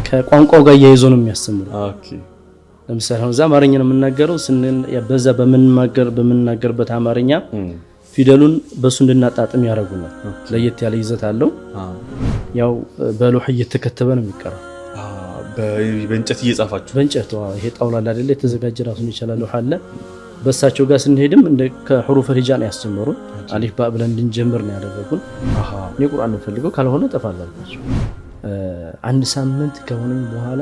ከቋንቋው ጋር ያይዞ ነው የሚያስተምሩ። ኦኬ ለምሳሌ አሁን አማርኛ ነው የምናገረው በዛ በምንናገርበት አማርኛ ፊደሉን በሱ እንድናጣጥም ያደርጉናል። ለየት ያለ ይዘት አለው። ያው በሎህ እየተከተበ ነው የሚቀረው። በእንጨት እየጻፋችሁ በእንጨት ይሄ ጣውላ አይደለ የተዘጋጀ ራሱን ይችላል ሎህ አለ። በሳቸው ጋር ስንሄድም እንደ ከሁሩፍ ሂጃ ነው ያስተምሩን። አሊፍ ባ ብለን እንድንጀምር ነው ያደረጉን። እኔ ቁርአን ነው ፈልገው ካልሆነ ጠፋላችሁ። አንድ ሳምንት ከሆነኝ በኋላ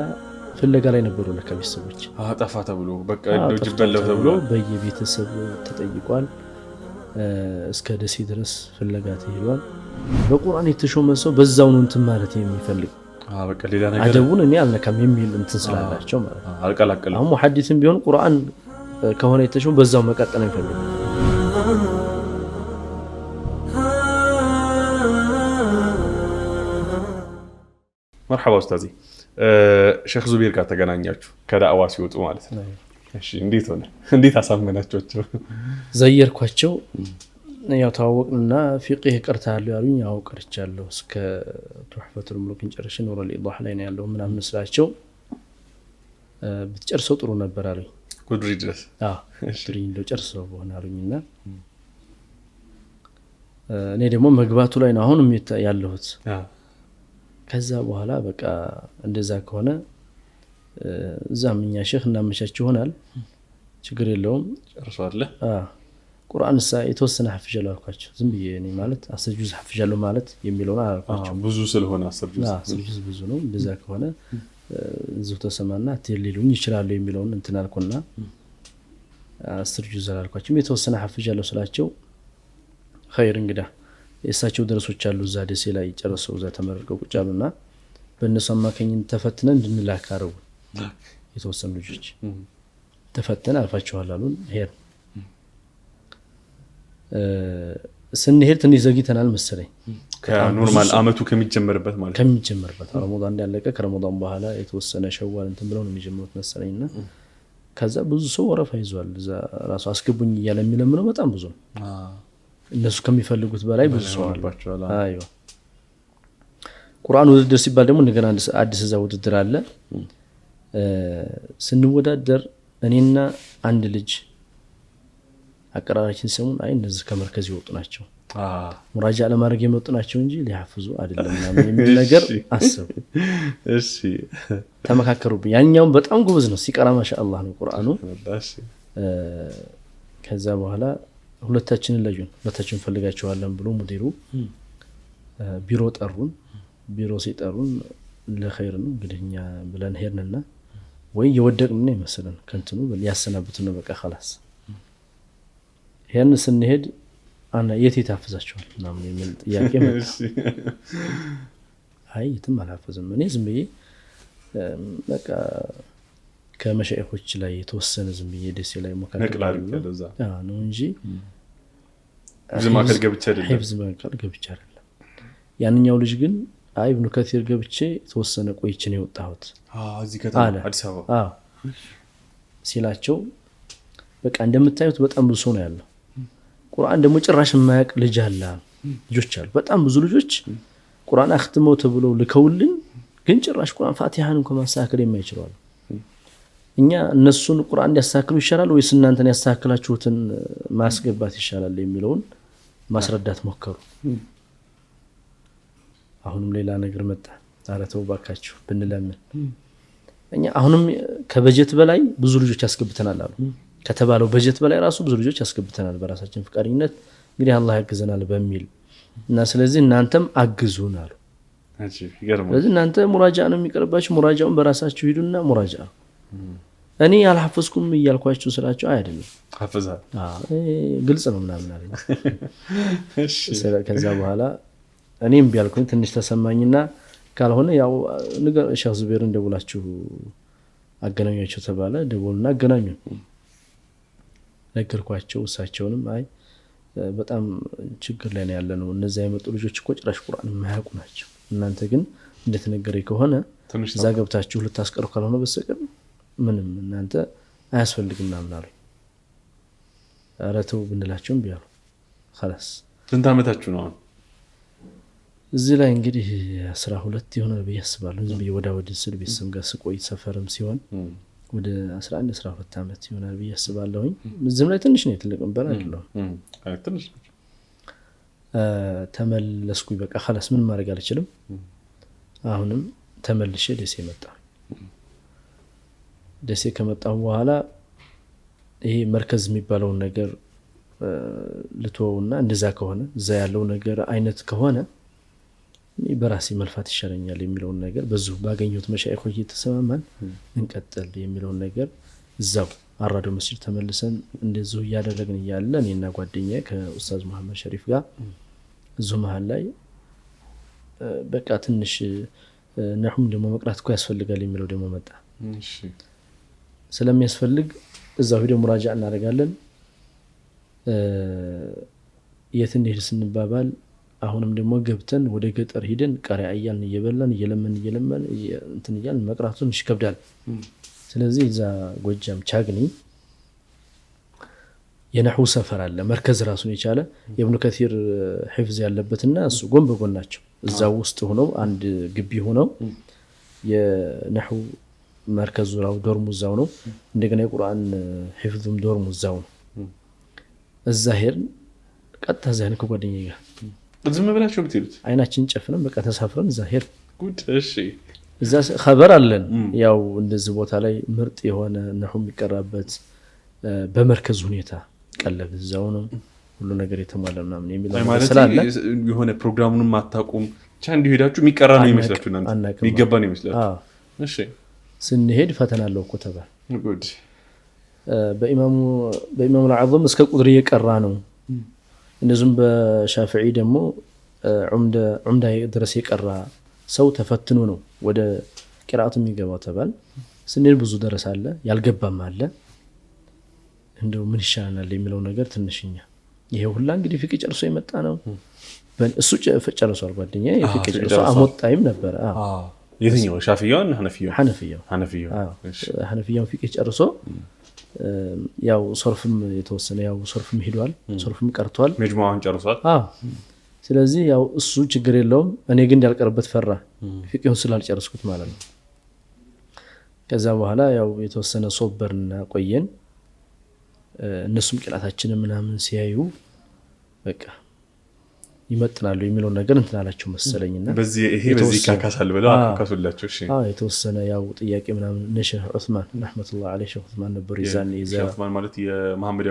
ፍለጋ ላይ ነበሩ ለከቤተሰቦች ጠፋ ተብሎ በቃ እንደው ጅበለው ተብሎ በየቤተሰብ ተጠይቋል። እስከ ደሴ ድረስ ፍለጋ ተሄዷል። በቁርአን የተሾመ ሰው በዛው ነው እንትን ማለት የሚፈልግ በቃ ሌላ ነገር አደቡን እኔ አልነካም የሚል እንትን ስላላቸው ማለት ነው። አልቀላቀለም። አሁን ሙሐዲስም ቢሆን ቁርአን ከሆነ የተሾመ በዛው መቀጠል ነው የሚፈልግ። መርሐባ ኡስታዚ ሼክ ዙቤር ጋር ተገናኛችሁ ከዳዕዋ ሲወጡ ማለት ነው። እሺ እንዴት ሆነ? እንዴት አሳመናቸው? ዘየርኳቸው። ያው ተዋወቅንና ፊቅህ ቀርታለሁ ያሉኝ ያው ቀርቻለሁ እስከ ቱህፈቱል ሙሉክን ጨርሼ ኑሩል ኢዳህ ላይ ነው ያለው ምናምን ስላቸው ብትጨርሰው ጥሩ ነበር አሉኝ። ጉድሪ ድረስ ድሪ እንደው ጨርሰው በሆነ አሉኝና እኔ ደግሞ መግባቱ ላይ ነው አሁንም ያለሁት። ከዛ በኋላ በቃ እንደዛ ከሆነ እዛም እኛ ሼክ እናመቻች ይሆናል ችግር የለውም ጨርሷል። ቁርአን የተወሰነ ሐፍጃለሁ አልኳቸው። ዝም ብዬ እኔ ማለት 10 ጁዝ ሐፍጃለሁ ማለት የሚለውን አልኳቸው። ብዙ ስለሆነ 10 ጁዝ ብዙ ነው። እንደዛ ከሆነ እዚሁ ተሰማና ትልሉኝ ይችላል የሚለውን እንትን አልኩና 10 ጁዝ አልኳቸው። የተወሰነ ሐፍጃለሁ ስላቸው ኸይር እንግዳ የእሳቸው ደረሶች አሉ እዛ ደሴ ላይ ጨርሰው እዛ ተመረቀው ቁጭ አሉና በእነሱ አማካኝነት ተፈትነን እንድንላክ አረቡ። የተወሰኑ ልጆች ተፈተን አልፋችኋል አሉን። ሄር ስንሄድ ትንሽ ዘግይተናል መሰለኝ ከኖርማል አመቱ ከሚጀመርበት ማለት ከሚጀመርበት ረመዳን እንዳለቀ ከረመዳን በኋላ የተወሰነ ሸዋል እንትን ብለው ነው የሚጀምሩት መሰለኝና ከዛ ብዙ ሰው ወረፋ ይዟል። እዛ ራሱ አስገቡኝ እያለ የሚለምነው በጣም ብዙ ነው። እነሱ ከሚፈልጉት በላይ ብዙ ሰው አለባቸዋል። አይዋ ቁርአን ውድድር ሲባል ደግሞ እንደገና አዲስ እዛ ውድድር አለ። ስንወዳደር እኔና አንድ ልጅ አቀራራችን ሰሙን አይ እነዚህ ከመርከዝ ይወጡ ናቸው ሙራጃ ለማድረግ የመጡ ናቸው እንጂ ሊያፍዙ አይደለም የሚል ነገር አሰቡ። እሺ ተመካከሩብኝ። ያኛው በጣም ጎበዝ ነው ሲቀራ ማሻአላህ ነው ቁርአኑ። ከዛ በኋላ ሁለታችንን ለዩን። ሁለታችንን ፈልጋቸዋለን ብሎ ሙዲሩ ቢሮ ጠሩን። ቢሮ ሲጠሩን ለኸይር ነው እንግዲህኛ ብለን ሄድንና ወይ የወደቅን ነው ይመስለን ከንትኑ ያሰናብቱን ነው በቃ خلاص ሄን ስንሄድ አና የት ታፈዛቸዋል ምናምን የሚል ጥያቄ መጣ። አይ የትም አላፈዝም እኔ ዝም ብዬ በቃ ከመሻይኾች ላይ የተወሰነ ዝም ብዬ ደስ ላይ ነቅላል ከዛ ነው እንጂ ዝማከል ገብቻ አይደለም ሂፍዝ ማከል ገብቻ አይደለም። ያንኛው ልጅ ግን አይ ኢብኑ ከሲር ገብቼ ተወሰነ ቆይቼ ነው የወጣሁት እዚህ ከተማ አዲስ አበባ ሲላቸው በቃ እንደምታዩት በጣም ብዙ ሰው ነው ያለው። ቁርአን ደግሞ ጭራሽ የማያውቅ ልጅ አለ ልጆች አሉ በጣም ብዙ ልጆች ቁርአን አختመው ተብለው ልከውልን ግን ጭራሽ ቁርአን ፋቲሃን እንኳን ማስተካከል የማይችሉ አሉ። እኛ እነሱን ቁርአን እንዲያስተካክሉ ይሻላል ወይስ እናንተን ያስተካክላችሁትን ማስገባት ይሻላል የሚለውን ማስረዳት ሞከሩ። አሁንም ሌላ ነገር መጣ። ታረተው ባካችሁ ብንለምን እኛ አሁንም ከበጀት በላይ ብዙ ልጆች ያስገብተናል አሉ። ከተባለው በጀት በላይ ራሱ ብዙ ልጆች ያስገብተናል በራሳችን ፍቃደኝነት እንግዲህ አላህ ያግዘናል በሚል እና ስለዚህ እናንተም አግዙን አሉ። ስለዚህ እናንተ ሙራጃ ነው የሚቀርባችሁ ሙራጃውን በራሳችሁ ሂዱና ሙራጃ እኔ አልሐፈዝኩም እያልኳችሁ ስላችሁ አይደለም ሐፈዛል ግልጽ ነው ምናምን አለኝ። እሺ ከዛ በኋላ እኔም ቢያልኩኝ ትንሽ ተሰማኝና ካልሆነ ያው ነገር ሼክ ዙቤር እንደውላችሁ አገናኛችሁ ተባለ። ደውልና አገናኙ ነገርኳቸው። እሳቸውንም አይ በጣም ችግር ላይ ነው ያለነው እነዛ የመጡ ልጆች እኮ ጭራሽ ቁርአን የማያውቁ ናቸው። እናንተ ግን እንደተነገረ ከሆነ እዛ ገብታችሁ ልታስቀሩ ካልሆነ በስተቀር ምንም እናንተ አያስፈልግም ምናምን አሉ። አረተው ብንላቸውም ቢያሉ خلاص ስንት አመታችሁ ነው? እዚህ ላይ እንግዲህ 12 ይሆናል ብዬ አስባለሁ። ዝም ብዬ ወደ ስል ቤተሰብ ጋር ስቆይ ሰፈርም ሲሆን ወደ 11 12 ዓመት ይሆናል ብዬ አስባለሁኝ። እዚህም ላይ ትንሽ ነው ትልቅ ነበር አይደለም ትንሽ ተመለስኩኝ። በቃ خلاص ምን ማድረግ አልችልም። አሁንም ተመልሼ ደሴ መጣ። ደሴ ከመጣሁ በኋላ ይሄ መርከዝ የሚባለውን ነገር ልትወውና እንደዛ ከሆነ እዛ ያለው ነገር አይነት ከሆነ በራሴ መልፋት ይሻለኛል የሚለውን ነገር በዙ ባገኘሁት መሻይኾች እየተሰማማን እንቀጥል የሚለውን ነገር እዛው አራዶ መስጂድ ተመልሰን እንደዚሁ እያደረግን እያለ እኔና ጓደኛዬ ከኡስታዝ መሐመድ ሸሪፍ ጋር እዚሁ መሃል ላይ በቃ ትንሽ ነህም ደግሞ መቅራት እኮ ያስፈልጋል የሚለው ደግሞ መጣ። እሺ ስለሚያስፈልግ እዛው ሄደን ሙራጃ እናደርጋለን። የት እንሄድ ስንባባል አሁንም ደግሞ ገብተን ወደ ገጠር ሄደን ቃሪያ እያልን እየበላን እየለመን እንትን እያልን መቅራቱን ይከብዳል። ስለዚህ እዛ ጎጃም ቻግኒ የነህው ሰፈር አለ መርከዝ ራሱን የቻለ የኢብኑ ከሲር ሒፍዝ ያለበትና እሱ ጎን በጎን ናቸው። እዛው ውስጥ ሆነው አንድ ግቢ ሆነው የነህው መርከዙ ራው ዶርሙ እዛው ነው። እንደገና የቁርአን ሒፍዝም ዶርሙ እዛው ነው። እዛ ሄድን ቀጥታ ዛን ከጓደኛዬ ጋር ዝም ብላችሁ ብትሉት አይናችን ጨፍነን በቃ ተሳፍረን እዛ ሄድን። ጉድ እሺ እዛ خبر አለን ያው እንደዚህ ቦታ ላይ ምርጥ የሆነ ነህው የሚቀራበት በመርከዝ ሁኔታ ቀለብ እዛው ነው ሁሉ ነገር የተሟላ ምናምን የሚለው ነገር ስላለ የሆነ ፕሮግራሙንም አታውቁም ብቻ እንዲሁ ሄዳችሁ የሚቀራ ነው ይመስላችሁ እናንተ የሚገባ ነው ይመስላችሁ። እሺ ስንሄድ ፈተና አለው እኮ ተባለ። ጉድ በኢማሙ العظم እስከ ቁድር የቀራ ነው። እንደዚሁም በሻፊዒ ደግሞ ዑምዳ ድረስ የቀራ ሰው ተፈትኖ ነው ወደ ቂራአቱ የሚገባው ተባል። ስንሄድ ብዙ ደረስ አለ ያልገባም አለ። እንደው ምን ይሻላል የሚለው ነገር ትንሽኛ ይሄ ሁላ እንግዲህ ፍቅህ ጨርሶ የመጣ ነው። እሱ ጨርሷል ጓደኛዬ ፍቅህ ጨርሶ አሞጣይም ነበር። የትኛው ሻፊዒውን ሐነፊያው ፍቅህ ጨርሶ ያው ሶርፍም የተወሰነ ያው ሶርፍም ሄዷል ሶርፍም ቀርቷል መጅሙዓን ጨርሷል። ስለዚህ ያው እሱ ችግር የለውም። እኔ ግን ያልቀርበት ፈራ ፍቅህን ስላልጨረስኩት ማለት ነው። ከዛ በኋላ ያው የተወሰነ ሶበርና ቆየን። እነሱም ቂራአታችንን ምናምን ሲያዩ በቃ ይመጥናሉ የሚለው ነገር እንትን አላቸው መሰለኝና በዚህ ካካሳል ብለው አካካሱላቸው። እሺ የተወሰነ ያው ጥያቄ ምናምን ነሽህ ዑስማን ረህመቱላህ ዐለይሂ ሸህ ዑስማን ነበር ይዛን ዑስማን ማለት የመሐመድ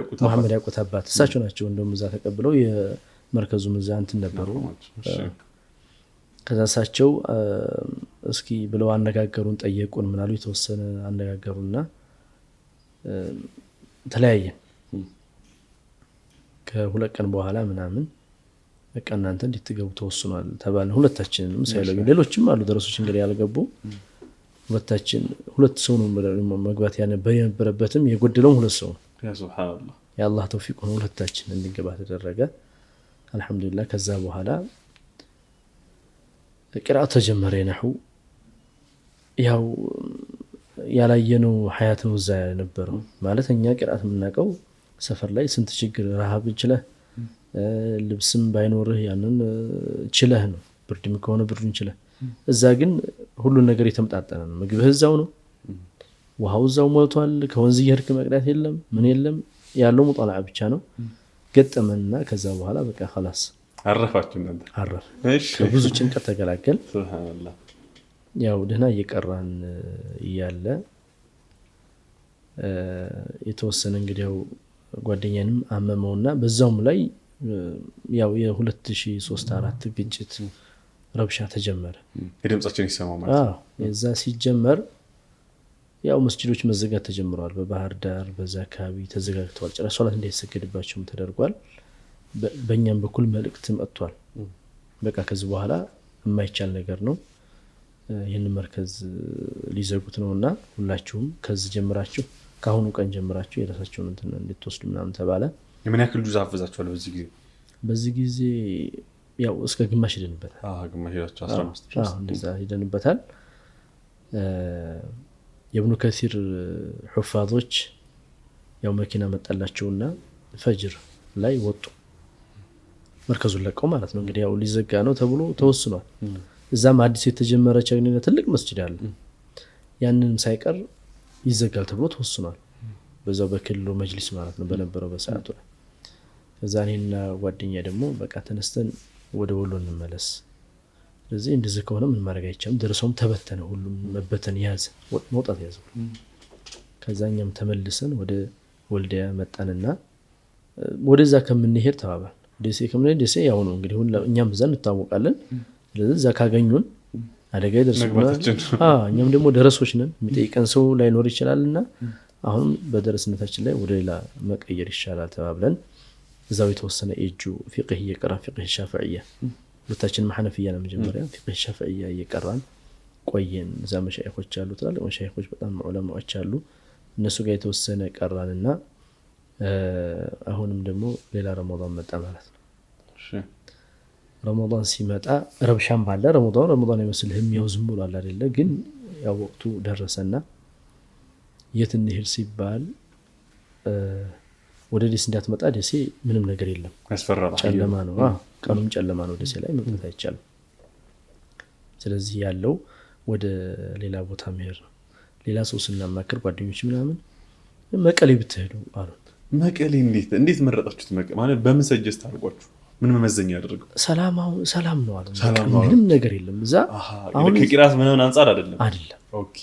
ያቁት አባት እሳቸው ናቸው። እንደውም እዛ ተቀብለው የመርከዙ ምዛን እንትን ነበሩ። ከዛ እሳቸው እስኪ ብለው አነጋገሩን ጠየቁን ምናሉ የተወሰነ አነጋገሩና ተለያየን። ከሁለት ቀን በኋላ ምናምን በቃ እናንተ እንድትገቡ ተወስኗል ተባልን። ሁለታችንንም ሳይለዩ ሌሎችም አሉ ደረሶች እንግዲህ ያልገቡ ሁለታችን ሁለት ሰው ነው መግባት የነበረበትም የጎደለውም ሁለት ሰው ነው። ያ ሱብሃንአላህ የአላህ ተውፊቅ ሆኖ ሁለታችን እንድንገባ ተደረገ። አልহামዱሊላህ። ከዛ በኋላ ቂራአት ተጀመረ። ነህው ያው ያላየነው ሐያት ነው እዛ የነበረው ማለት እኛ ቂራአት የምናውቀው ሰፈር ላይ ስንት ችግር ረሃብ ይችላል ልብስም ባይኖርህ ያንን ችለህ ነው ብርድም ከሆነ ብርዱን ችለህ። እዛ ግን ሁሉ ነገር የተመጣጠነ ነው። ምግብህ እዛው ነው፣ ውሃው እዛው ሞልቷል። ከወንዝ እየሄድክ መቅዳት የለም ምን የለም ያለው ሙጣላዓ ብቻ ነው ገጠመንና ከዛ በኋላ በቃ خلاص አረፋችሁ እናንተ አረፍ። እሺ ብዙ ጭንቀት ተገላገል። ሱብሃንአላህ። ያው ደህና እየቀራን እያለ የተወሰነ እንግዲህ ያው ጓደኛንም አመመውና በዛውም ላይ ያው የ2003-4 ግጭት ረብሻ ተጀመረ። የድምጻችን ይሰማው ማለት ነው። የዛ ሲጀመር ያው መስጂዶች መዘጋት ተጀምረዋል። በባህር ዳር በዛ አካባቢ ተዘጋግተዋል። ጭራሽ ሶላት እንዳይሰገድባቸውም ተደርጓል። በእኛም በኩል መልእክት መጥቷል። በቃ ከዚህ በኋላ የማይቻል ነገር ነው ይህን መርከዝ ሊዘጉት ነውና ሁላችሁም ከዚህ ጀምራችሁ ካሁኑ ቀን ጀምራችሁ የራሳችሁን እንትን እንድትወስዱ ምናምን ተባለ። የምን ያክል ጁዝ አፈዛችኋል በዚህ ጊዜ? ያው እስከ ግማሽ ሄደንበታል። ግማሽ ሄዳችሁ 15 እንደዛ ሄደንበታል። የኢብኑ ከሲር ሑፋዞች ያው መኪና መጣላቸውና ፈጅር ላይ ወጡ። መርከዙን ለቀው ማለት ነው። እንግዲህ ያው ሊዘጋ ነው ተብሎ ተወስኗል። እዛም አዲስ የተጀመረ ቸግኒና ትልቅ መስጂድ አለ። ያንንም ሳይቀር ይዘጋል ተብሎ ተወስኗል። በዛው በክልሉ መጅሊስ ማለት ነው በነበረው በሰዓቱ ላይ። ከዛ እኔና ጓደኛ ደግሞ በቃ ተነስተን ወደ ወሎ እንመለስ፣ ስለዚህ እንደዚህ ከሆነ ምን ማድረግ አይቻልም። ደረሰውም ተበተነ፣ ሁሉም መበተን ያዘ፣ መውጣት ያዘ። ከዛኛም ተመልሰን ወደ ወልዲያ መጣንና ወደዛ ከምንሄድ ተባባል። ደሴ ከምንሄድ ደሴ ያው ነው እንግዲህ እኛም እዛ እንታወቃለን። ስለዚህ እዛ ካገኙን አደጋ ይደርስብናል። እኛም ደግሞ ደረሶች ነን፣ የሚጠይቀን ሰው ላይኖር ይችላልና አሁን በደረስነታችን ላይ ወደ ሌላ መቀየር ይሻላል ተባብለን እዛው የተወሰነ እጁ ፊቅህ እየቀራን ፊቅህ ሻፊዕያ ሁለታችን ሐነፊያ ነው መጀመሪያ ፊቅህ ሻፊዕያ እየቀራን ቆየን። እዛ መሻይኾች አሉ፣ ትላልቅ መሻይኾች በጣም ዑለማዎች አሉ። እነሱ ጋር የተወሰነ ቀራንና አሁንም ደግሞ ሌላ ረመዳን መጣ ማለት ነው። ረመዳን ሲመጣ ረብሻም ባለ ረመዳን አይመስልህም፣ ያው ዝም ብሎ አለ አይደለ? ግን ያው ወቅቱ ደረሰና የት እንሂድ ሲባል ወደ ደሴ እንዳትመጣ፣ ደሴ ምንም ነገር የለም፣ ጨለማ ነው። ቀኑም ጨለማ ነው፣ ደሴ ላይ መምጣት አይቻልም። ስለዚህ ያለው ወደ ሌላ ቦታ መሄድ ነው። ሌላ ሰው ስናማክር ጓደኞች ምናምን መቀሌ ብትሄዱ አሉ። መቀሌ እንዴት መረጣችሁት? ማለት በምን ሰጀስት አድርጓችሁ ምን መመዘኛ ያደርገው? ሰላም ነው አሉ። ምንም ነገር የለም እዛ። አሁን ከቂራት ምንም አንፃር አይደለም።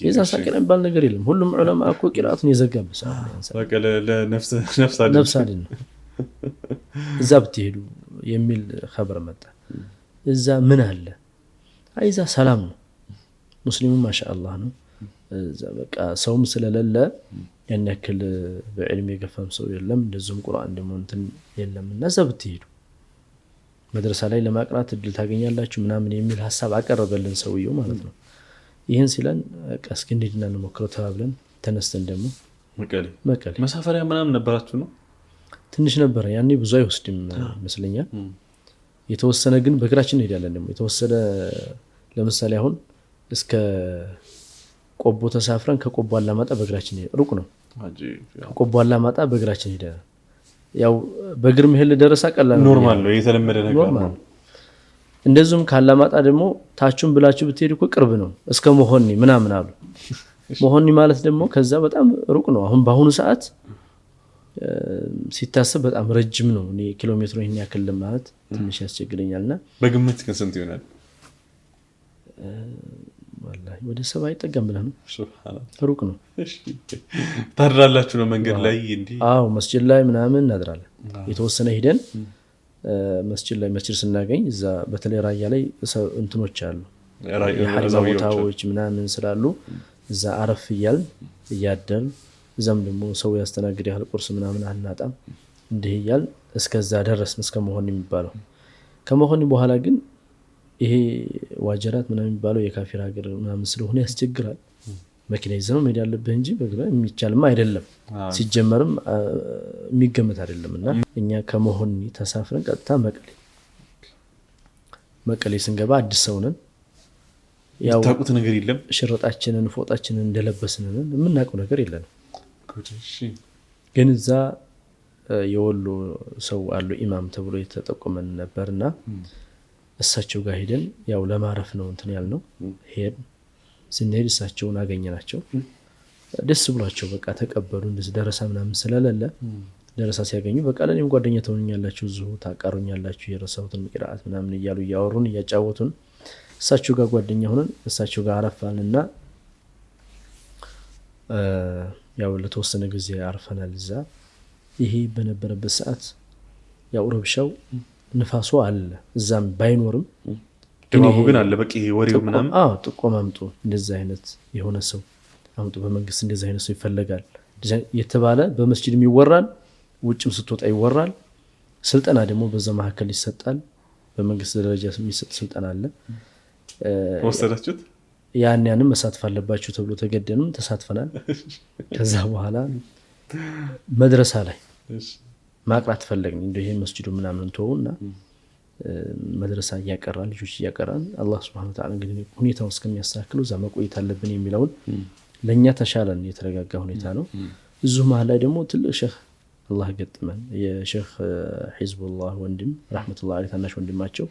የዛ ሳቂራ የሚባል ነገር የለም። ሁሉም ዑለማ እኮ ቂራቱን የዘጋበት መቀሌ ለነፍስ አድን ነው። እዛ ብትሄዱ የሚል ኸበር መጣ። እዛ ምን አለ? እዛ ሰላም ነው፣ ሙስሊሙ ማሻአላህ ነው። እዛ በቃ ሰውም ስለሌለ ያን ያክል በዕልም የገፋም ሰው የለም፣ እንደዚሁም ቁርአን ደግሞ እንትን የለም። እና እዛ ብትሄዱ መድረሳ ላይ ለማቅራት እድል ታገኛላችሁ ምናምን የሚል ሐሳብ አቀረበልን ሰውየው ማለት ነው። ይህን ሲለን እስኪ እንሂድና እንሞክረው ተባብለን ተነስተን ደግሞ መቀሌ መሳፈሪያ ምናምን ነበራችሁ ነው? ትንሽ ነበረ ያኔ፣ ብዙ አይወስድም ይመስለኛል። የተወሰነ ግን በእግራችን እንሄዳለን። ደግሞ የተወሰነ ለምሳሌ አሁን እስከ ቆቦ ተሳፍረን ከቆቦ አላማጣ በእግራችን ሩቅ ነው። ከቆቦ አላማጣ በእግራችን ሄደናል። ያው በእግር መሄድ ለደረሳ ቀላል ነው፣ ኖርማል ነው፣ የተለመደ ነገር ነው። እንደዚሁም ካላማጣ ደግሞ ታቹን ብላችሁ ብትሄዱ እኮ ቅርብ ነው፣ እስከ መሆኒ ምናምን አሉ። መሆኒ ማለት ደግሞ ከዛ በጣም ሩቅ ነው። አሁን በአሁኑ ሰዓት ሲታሰብ በጣም ረጅም ነው። እኔ ኪሎ ሜትሩ ይሄን ያክል ማለት ትንሽ ያስቸግረኛልና በግምት ግን ስንት ይሆናል? ወላሂ ወደ 70 አይጠጋም ብለህ ነው። ሱብሃንአላህ ሩቅ ነው። ታድራላችሁ ነው መንገድ ላይ እንዴ? አዎ መስጂድ ላይ ምናምን እናድራለን። የተወሰነ ሄደን መስጂድ ላይ መስጂድ ስናገኝ እዛ በተለይ ራያ ላይ እንትኖች አሉ፣ የሐሪማ ቦታዎች ምናምን ስላሉ እዛ አረፍ እያልን እያደርን እዛም ደግሞ ሰው ያስተናግድ ያህል ቁርስ ምናምን አናጣም። እንዲህ እያልን እስከዛ ደረስን፣ እስከ መሆን የሚባለው። ከመሆን በኋላ ግን ይሄ ዋጀራት ምናምን የሚባለው የካፊር ሀገር ምናምን ስለሆነ ያስቸግራል። መኪና ይዘህ መሄድ ያለብህ እንጂ በእግር የሚቻልም አይደለም፣ ሲጀመርም የሚገመት አይደለም። እና እኛ ከመሆን ተሳፍረን ቀጥታ መቀሌ ስንገባ አዲስ ሰው ነን። ያው ታውቁት ነገር የለም። ሽርጣችንን ፎጣችንን እንደለበስን ነን፣ የምናውቀው ነገር የለንም። ግን እዛ የወሎ ሰው አሉ ኢማም ተብሎ የተጠቆመን ነበርና እሳቸው ጋር ሄደን ያው ለማረፍ ነው እንትን ያልነው። ሄድ ስንሄድ እሳቸውን አገኘናቸው። ደስ ብሏቸው በቃ ተቀበሉ። እንደዚህ ደረሳ ምናምን ስለሌለ ደረሳ ሲያገኙ በቃ ለኔም ጓደኛ ተሆኑኛላችሁ፣ እዚሁ ታቃሩኛላችሁ የረሳሁትን ቂራአት ምናምን እያሉ እያወሩን እያጫወቱን እሳቸው ጋር ጓደኛ ሆነን እሳቸው ጋር አረፋንና ያው ለተወሰነ ጊዜ አርፈናል እዛ። ይሄ በነበረበት ሰዓት ያው ረብሻው ንፋሱ አለ እዛም ባይኖርም ድባቡ ግን አለ። በቂ ወሬው ምናምን ጥቆማ አምጡ፣ እንደዚህ አይነት የሆነ ሰው አምጡ፣ በመንግስት እንደዚህ አይነት ሰው ይፈልጋል የተባለ በመስጂድም ይወራል፣ ውጭም ስትወጣ ይወራል። ስልጠና ደግሞ በዛ መካከል ይሰጣል። በመንግስት ደረጃ የሚሰጥ ስልጠና አለ። ወሰዳችሁት? ያንንም መሳተፍ አለባችሁ ተብሎ ተገደንም ተሳትፈናል። ከዛ በኋላ መድረሳ ላይ ማቅራት ፈለግን። እንደው ይሄ መስጂዱ ምናምን ተውና መድረሳ እያቀራን ልጆች እያቀራን አላህ Subhanahu Wa Ta'ala እንግዲህ ሁኔታው እስከሚያስተካክለው እዛ መቆየት አለብን የሚለውን ለኛ ተሻለን። የተረጋጋ ሁኔታ ነው። እዚሁ መሀል ላይ ደግሞ ትልቅ ሼህ አላህ ገጥመን የሼክ ሒዝቡላህ ወንድም ረህመቱላህ ዐለይሂ ታናሽ ወንድማቸው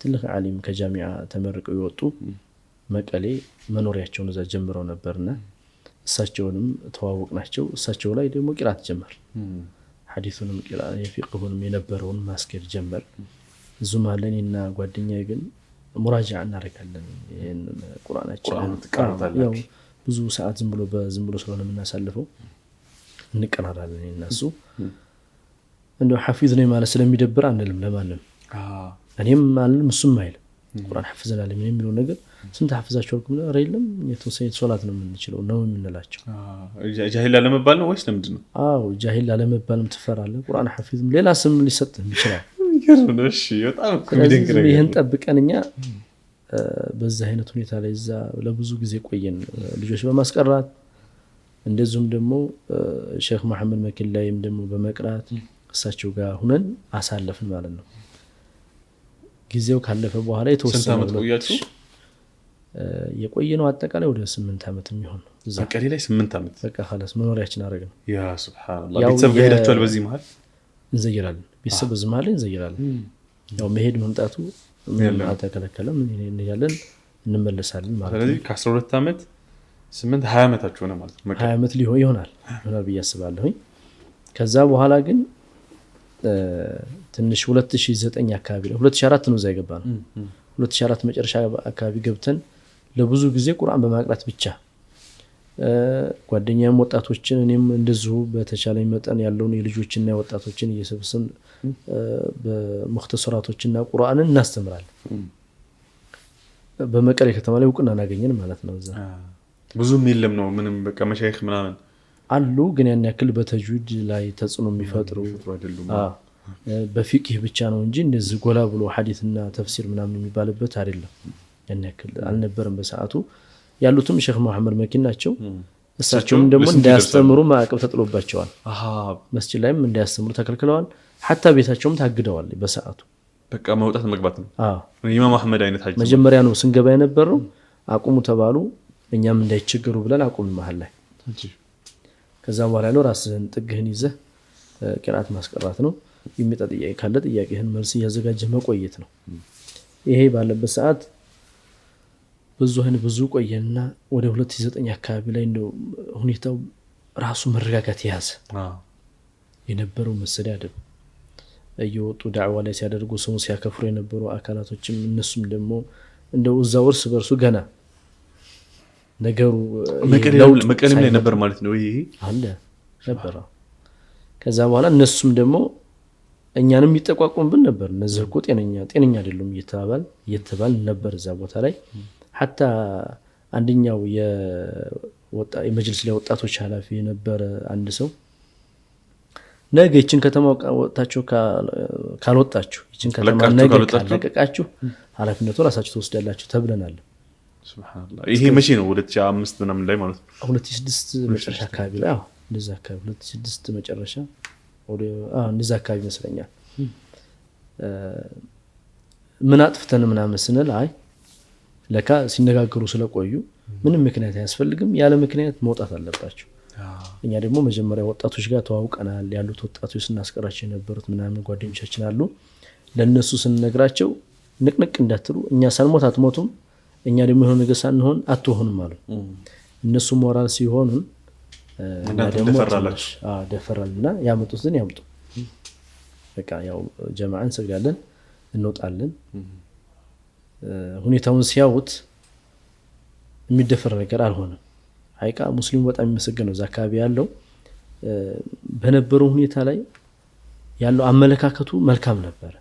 ትልቅ ዓሊም ከጃሚዓ ተመርቀው የወጡ መቀሌ መኖሪያቸውን እዛ ጀምረው ነበርና እሳቸውንም ተዋወቅናቸው። እሳቸው ላይ ደግሞ ቂራት ጀመር። ሐዲሱንም ቂራት የፊቅሁንም የነበረውን ማስኬድ ጀመር። እዙም አለኝና ጓደኛዬ ግን ሙራጃዓ እናደርጋለን ይሄን ቁርአናችን ያው ብዙ ሰዓት ዝም ብሎ ስለሆነ የምናሳልፈው እንቀራራለን እነሱ እንደው ሐፊዝ ነኝ ማለት ስለሚደብር አንልም ለማንም እኔም ማንም እሱም አይልም ቁርአን ሐፍዘናል የሚለው ነገር ስንት ሐፍዛችኋል ቁም ነው አይደለም የተወሰነ ሶላት ነው የምንችለው ነው የምንላቸው ጃሂል ለመባል ነው ወይስ ለምንድን ነው? አዎ ጃሂል ለመባልም ትፈራለህ ቁርአን ሐፊዝም ሌላ ስም ሊሰጥህ ይችላል። እሺ በጣም ኮሚዲንግ ነው። ይሄን ጠብቀንኛ በዛ አይነት ሁኔታ ላይ እዛ ለብዙ ጊዜ ቆየን ልጆች በማስቀራት እንደዚሁም ደግሞ ሼክ መሐመድ መኪን ላይም ደግሞ በመቅራት እሳቸው ጋር ሆነን አሳለፍን ማለት ነው። ጊዜው ካለፈ በኋላ የተወሰነ ዓመት ቆያችሁ? የቆየነው አጠቃላይ ወደ 8 ዓመት የሚሆን ነው። እዛ ቀሌ ላይ 8 ዓመት በቃ خلاص መኖሪያችን አደረግን። ያ ሱብሃንአላህ። ቤተሰብ ሄዳችኋል? በዚህ መሃል እንዘይራለን። ቤተሰብ በዚህ መሃል እንዘይራለን። ያው መሄድ መምጣቱ ምን አልተከለከለም። ምን ያለን እንመለሳለን ማለት ነው። ስለዚህ ከ12 ዓመት 8 20 ዓመታችሁ ሆነ ማለት ነው። 20 ዓመት ይሆናል ብዬ አስባለሁኝ። ከዛ በኋላ ግን ትንሽ 2009 አካባቢ 2004 ነው እዛ የገባነው። 2004 መጨረሻ አካባቢ ገብተን ለብዙ ጊዜ ቁርአን በማቅራት ብቻ ጓደኛም ወጣቶችን እኔም እንደዚሁ በተቻለኝ መጠን ያለውን የልጆችና የወጣቶችን እየሰበሰብን በሙኽተሰራቶችና ቁርአንን እናስተምራለን። በመቀሌ ከተማ ላይ እውቅና እናገኘን ማለት ነው። እዛ ብዙም የለም ነው ምንም በቃ መሻይኽ ምናምን አሉ ግን ያን ያክል በተጅዊድ ላይ ተጽዕኖ የሚፈጥሩ አይደሉም። በፊቅህ ብቻ ነው እንጂ እንደዚህ ጎላ ብሎ ሐዲስና ተፍሲር ምናምን የሚባልበት አይደለም። ያን ያክል አልነበረም በሰዓቱ። ያሉትም ሼክ መሐመድ መኪን ናቸው። እሳቸውም ደግሞ እንዳያስተምሩ ማዕቀብ ተጥሎባቸዋል። መስጂድ ላይም እንዳያስተምሩ ተከልክለዋል። ሐታ ቤታቸውም ታግደዋል በሰዓቱ። በቃ መውጣት መግባት ነው። ኢማም አህመድ አይነት ሐጅ መጀመሪያ ነው ስንገባ የነበረው አቁሙ ተባሉ። እኛም እንዳይቸገሩ ብለን አቁም መሃል ላይ። ከዛ በኋላ ነው ራስህን ጥግህን ይዘህ ቂራት ማስቀራት ነው። የሚመጣ ጥያቄ ካለ ጥያቄህን መልስ እያዘጋጀህ መቆየት ነው። ይሄ ባለበት ሰዓት ብዙ ቆየና ወደ 2009 አካባቢ ላይ እንደው ሁኔታው ራሱ መረጋጋት ያዘ። የነበረው መሰዳደብ እየወጡ ዳዕዋ ላይ ሲያደርጉ ሰው ሲያከፍሩ የነበሩ አካላቶችም እነሱም ደግሞ እንደው እዛው እርስ በርሱ ገና ነገሩ መቀሌም ላይ ነበር ማለት ነው። ይሄ አለ ነበር። ከዛ በኋላ እነሱም ደግሞ እኛንም ይጠቋቁምብን ነበር። እነዚህ እኮ ጤነኛ አይደሉም እየተባል ነበር እዛ ቦታ ላይ። ሐታ አንደኛው የመጅልስ ላይ ወጣቶች ኃላፊ የነበረ አንድ ሰው ነገ ይችን ከተማ ወጣችሁ ካልወጣችሁ ይችን ከተማ ነገ ካልለቀቃችሁ ኃላፊነቱ ራሳችሁ ትወስዳላችሁ ተብለናል። ሱብሃንአላህ። ይሄ መቼ ነው? 2005 ምናምን ላይ ማለት ነው። 2006 መጨረሻ አካባቢ ላይ እንደዛ አካባቢ 2006 መጨረሻ እንደዛ አካባቢ ይመስለኛል። ምን አጥፍተን ምናምን ስንል አይ ለካ ሲነጋገሩ ስለቆዩ ምንም ምክንያት አያስፈልግም፣ ያለ ምክንያት መውጣት አለባቸው። እኛ ደግሞ መጀመሪያ ወጣቶች ጋር ተዋውቀናል። ያሉት ወጣቶች ስናስቀራቸው የነበሩት ምናምን ጓደኞቻችን አሉ። ለነሱ ስንነግራቸው ንቅንቅ እንዳትሉ፣ እኛ ሳንሞት አትሞቱም፣ እኛ ደግሞ የሆነ ነገር ሳንሆን አትሆንም አሉ። እነሱ ሞራል ሲሆኑን እና ደግሞ ደፈራልና ያመጡትን ያምጡ። በቃ ያው ጀማዓን ሰግዳለን እንወጣለን። ሁኔታውን ሲያዩት የሚደፈር ነገር አልሆነም። ሐቂቃ ሙስሊሙ በጣም የሚመሰገነው እዛ አካባቢ ያለው በነበረው ሁኔታ ላይ ያለው አመለካከቱ መልካም ነበር።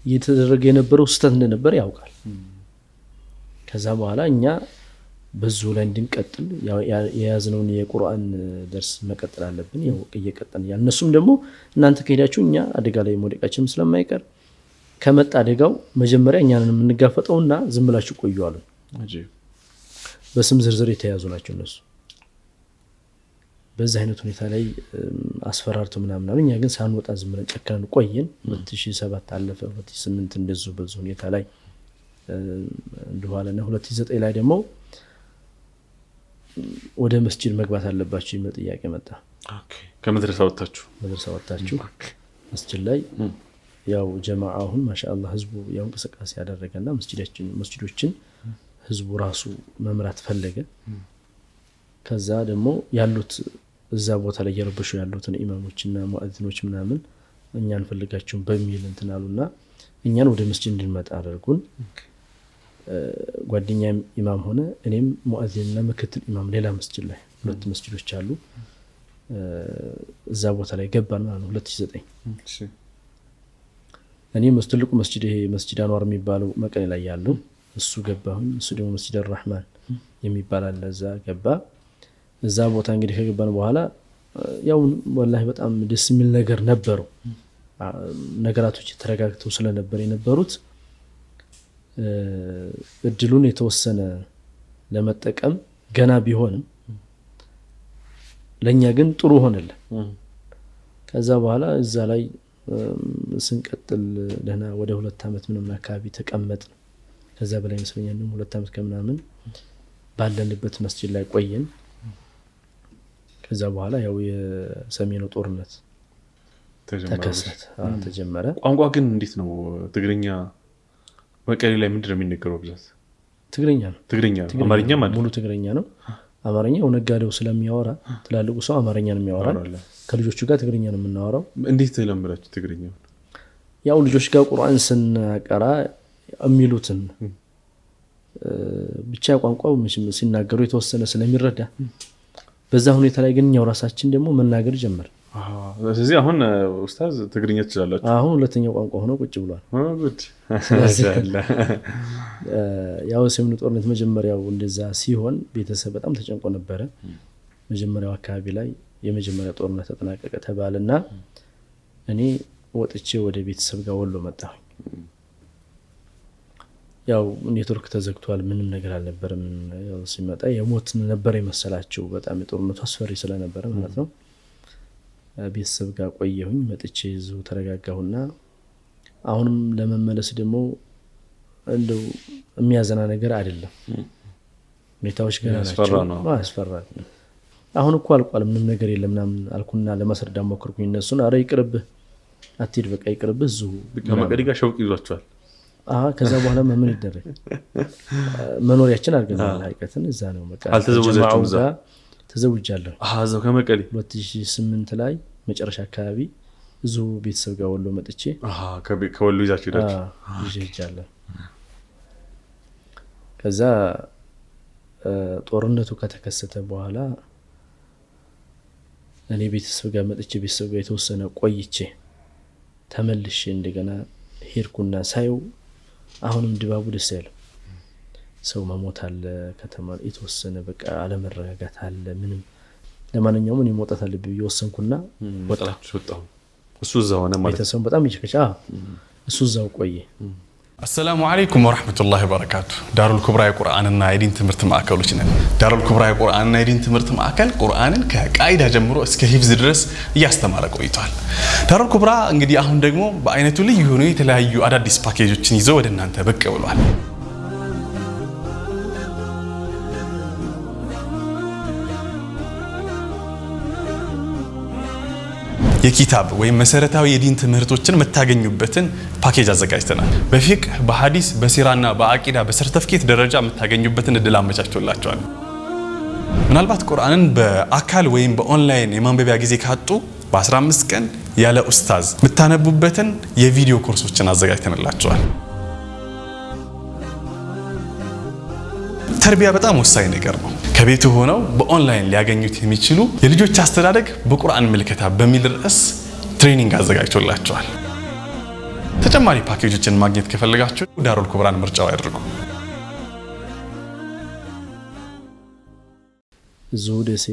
እየተደረገ የነበረው ስህተት እንደነበር ያውቃል። ከዛ በኋላ እኛ በዙ ላይ እንድንቀጥል የያዝነውን የቁርአን ደርስ መቀጠል አለብን። ያው እየቀጠልን ያለ እነሱም ደግሞ እናንተ ከሄዳችሁ እኛ አደጋ ላይ መውደቃችን ስለማይቀር ከመጣ አደጋው መጀመሪያ እኛንን የምንጋፈጠውና ዝም ብላችሁ ቆዩ አሉ። በስም ዝርዝር የተያዙ ናቸው እነሱ። በዛ አይነት ሁኔታ ላይ አስፈራርተው ምናምን አሉ። እኛ ግን ሳንወጣ ዝም ብለን ጨከነን ቆየን። 2007 አለፈ፣ 2008 እንደዚሁ በዛ ሁኔታ ላይ እንደዋለና 2009 ላይ ደግሞ ወደ መስጂድ መግባት አለባችሁ የሚል ጥያቄ መጣ። ከመድረሳ ወጣችሁ መስጂድ ላይ ያው ጀማዓውን ማሻአላህ ህዝቡ ያው እንቅስቃሴ ያደረገና መስጂዶችን ህዝቡ ራሱ መምራት ፈለገ። ከዛ ደግሞ ያሉት እዛ ቦታ ላይ የረበሹ ያሉትን ኢማሞችና ሙአዚኖች ምናምን እኛን ፈልጋችሁን በሚል እንትን አሉና እኛን ወደ መስጂድ እንድንመጣ አደረጉን። ጓደኛም ኢማም ሆነ እኔም ሙአዚንና ምክትል ኢማም ሌላ መስጂድ ላይ ሁለት መስጂዶች አሉ እዛ ቦታ ላይ ገባን ማለት ነው 2009 እኔ ትልቁ መስጂድ ይሄ መስጂድ አንዋር የሚባለው መቀሌ ላይ ያለው እሱ ገባሁኝ። እሱ ደግሞ መስጂድ አልራህማን የሚባል አለ እዛ ገባ። እዛ ቦታ እንግዲህ ከገባን በኋላ ያው ወላሂ በጣም ደስ የሚል ነገር ነበረው። ነገራቶች ተረጋግተው ስለነበር የነበሩት እድሉን የተወሰነ ለመጠቀም ገና ቢሆንም ለኛ ግን ጥሩ ሆነልን። ከዛ በኋላ እዛ ላይ ስንቀጥል ደህና ወደ 2 አመት ምናምን አካባቢ ተቀመጥን። ከዛ በላይ መስለኛል 2 አመት ከምናምን ባለንበት መስጂድ ላይ ቆየን። ከዛ በኋላ ያው የሰሜኑ ጦርነት ተጀመረ። ቋንቋ ግን እንዴት ነው? ትግርኛ መቀሌ ላይ ምንድነው የሚነገረው? ብዛት ትግርኛ ነው። አማርኛ ማለት ሙሉ ትግርኛ ነው። አማርኛው ነጋዴው ስለሚያወራ ትላልቁ ሰው አማርኛ ነው የሚያወራ። ከልጆቹ ጋር ትግርኛ ነው የምናወራው። እንዴት ለምራችሁ ትግርኛ? ያው ልጆች ጋር ቁርአን ስንቀራ የሚሉትን ብቻ ቋንቋው ሲናገሩ የተወሰነ ስለሚረዳ በዛ ሁኔታ ላይ ግን ያው ራሳችን ደግሞ መናገር ጀመር። ስለዚህ አሁን ኡስታዝ ትግርኛ ትችላላችሁ? አሁን ሁለተኛው ቋንቋ ሆኖ ቁጭ ብሏል። ጉድ ያው ሰሜኑ ጦርነት መጀመሪያው እንደዛ ሲሆን ቤተሰብ በጣም ተጨንቆ ነበረ። መጀመሪያው አካባቢ ላይ የመጀመሪያው ጦርነት ተጠናቀቀ ተባለና እኔ ወጥቼ ወደ ቤተሰብ ጋር ወሎ መጣሁ። ያው ኔትወርክ ተዘግቷል፣ ምንም ነገር አልነበረም። ያው ሲመጣ የሞት ነበር የመሰላቸው በጣም የጦርነቱ አስፈሪ ስለነበረ ማለት ነው። ቤተሰብ ጋር ቆየሁኝ። መጥቼ እዚሁ ተረጋጋሁና አሁንም ለመመለስ ደግሞ እንደው የሚያዘና ነገር አይደለም። ሁኔታዎች ገና ናቸው። ያስፈራል። አሁን እኮ አልቋል፣ ምንም ነገር የለም ምናምን አልኩና ለማስረዳት ሞከርኩኝ። እነሱን አረ ይቅርብህ፣ አትሂድ፣ በቃ ይቅርብህ እዚሁ ከመቀሌ ጋር ሸውቅ ይዟቸዋል። ከዛ በኋላ ምን ይደረግ መኖሪያችን አድርገናል። ሀይቀትን እዛ ነው በቃ አልተዘወጃችሁም? እዛ ተዘውጃለሁ። እዛው ከመቀሌ 2008 ላይ መጨረሻ አካባቢ እዚሁ ቤተሰብ ጋር ወሎ መጥቼ ከወሎ ይዛችሁ ሄዳችሁ? ከዛ ጦርነቱ ከተከሰተ በኋላ እኔ ቤተሰብ ጋር መጥቼ ቤተሰብ ጋር የተወሰነ ቆይቼ ተመልሼ እንደገና ሄድኩና ሳየው አሁንም ድባቡ ደስ አይልም። ሰው መሞት አለ፣ ከተማ የተወሰነ በቃ አለመረጋጋት አለ። ምንም ለማንኛውም እኔ መውጣት አለብኝ ወሰንኩና ወጣሁ። እሱ እዛው ሆነ ማለት ቤተሰብ በጣም ይቸከቻ እሱ እዛው ቆየ። السلام عليكم ورحمة الله وبركاته. دار الكبرى قرآننا يدين تمرت معاكلوشنا. دار الكبرى قرآننا يدين تمرت معاكل قرآن كقاعدة جمرو اسك حفظ درس يستمر ቆይቷል። دار الكبرى እንግዲህ አሁን ደግሞ በአይነቱ ልዩ ሆኖ የተለያዩ አዳዲስ ፓኬጆችን ይዘው ወደ እናንተ ብቅ ብሏል። የኪታብ ወይም መሰረታዊ የዲን ትምህርቶችን መታገኙበትን ፓኬጅ አዘጋጅተናል። በፊቅህ፣ በሐዲስ፣ በሲራና በአቂዳ በሰርተፍኬት ደረጃ መታገኙበትን እድል አመቻችቶላችኋል። ምናልባት ቁርአንን በአካል ወይም በኦንላይን የማንበቢያ ጊዜ ካጡ በ15 ቀን ያለ ኡስታዝ መታነቡበትን የቪዲዮ ኮርሶችን አዘጋጅተንላችኋል። ተርቢያ በጣም ወሳኝ ነገር ነው። ከቤቱ ሆነው በኦንላይን ሊያገኙት የሚችሉ የልጆች አስተዳደግ በቁርአን ምልከታ በሚል ርዕስ ትሬኒንግ አዘጋጅቶላችኋል። ተጨማሪ ፓኬጆችን ማግኘት ከፈለጋችሁ ዳሩል ኩብራን ምርጫው ያድርጉ። እዚሁ ደሴ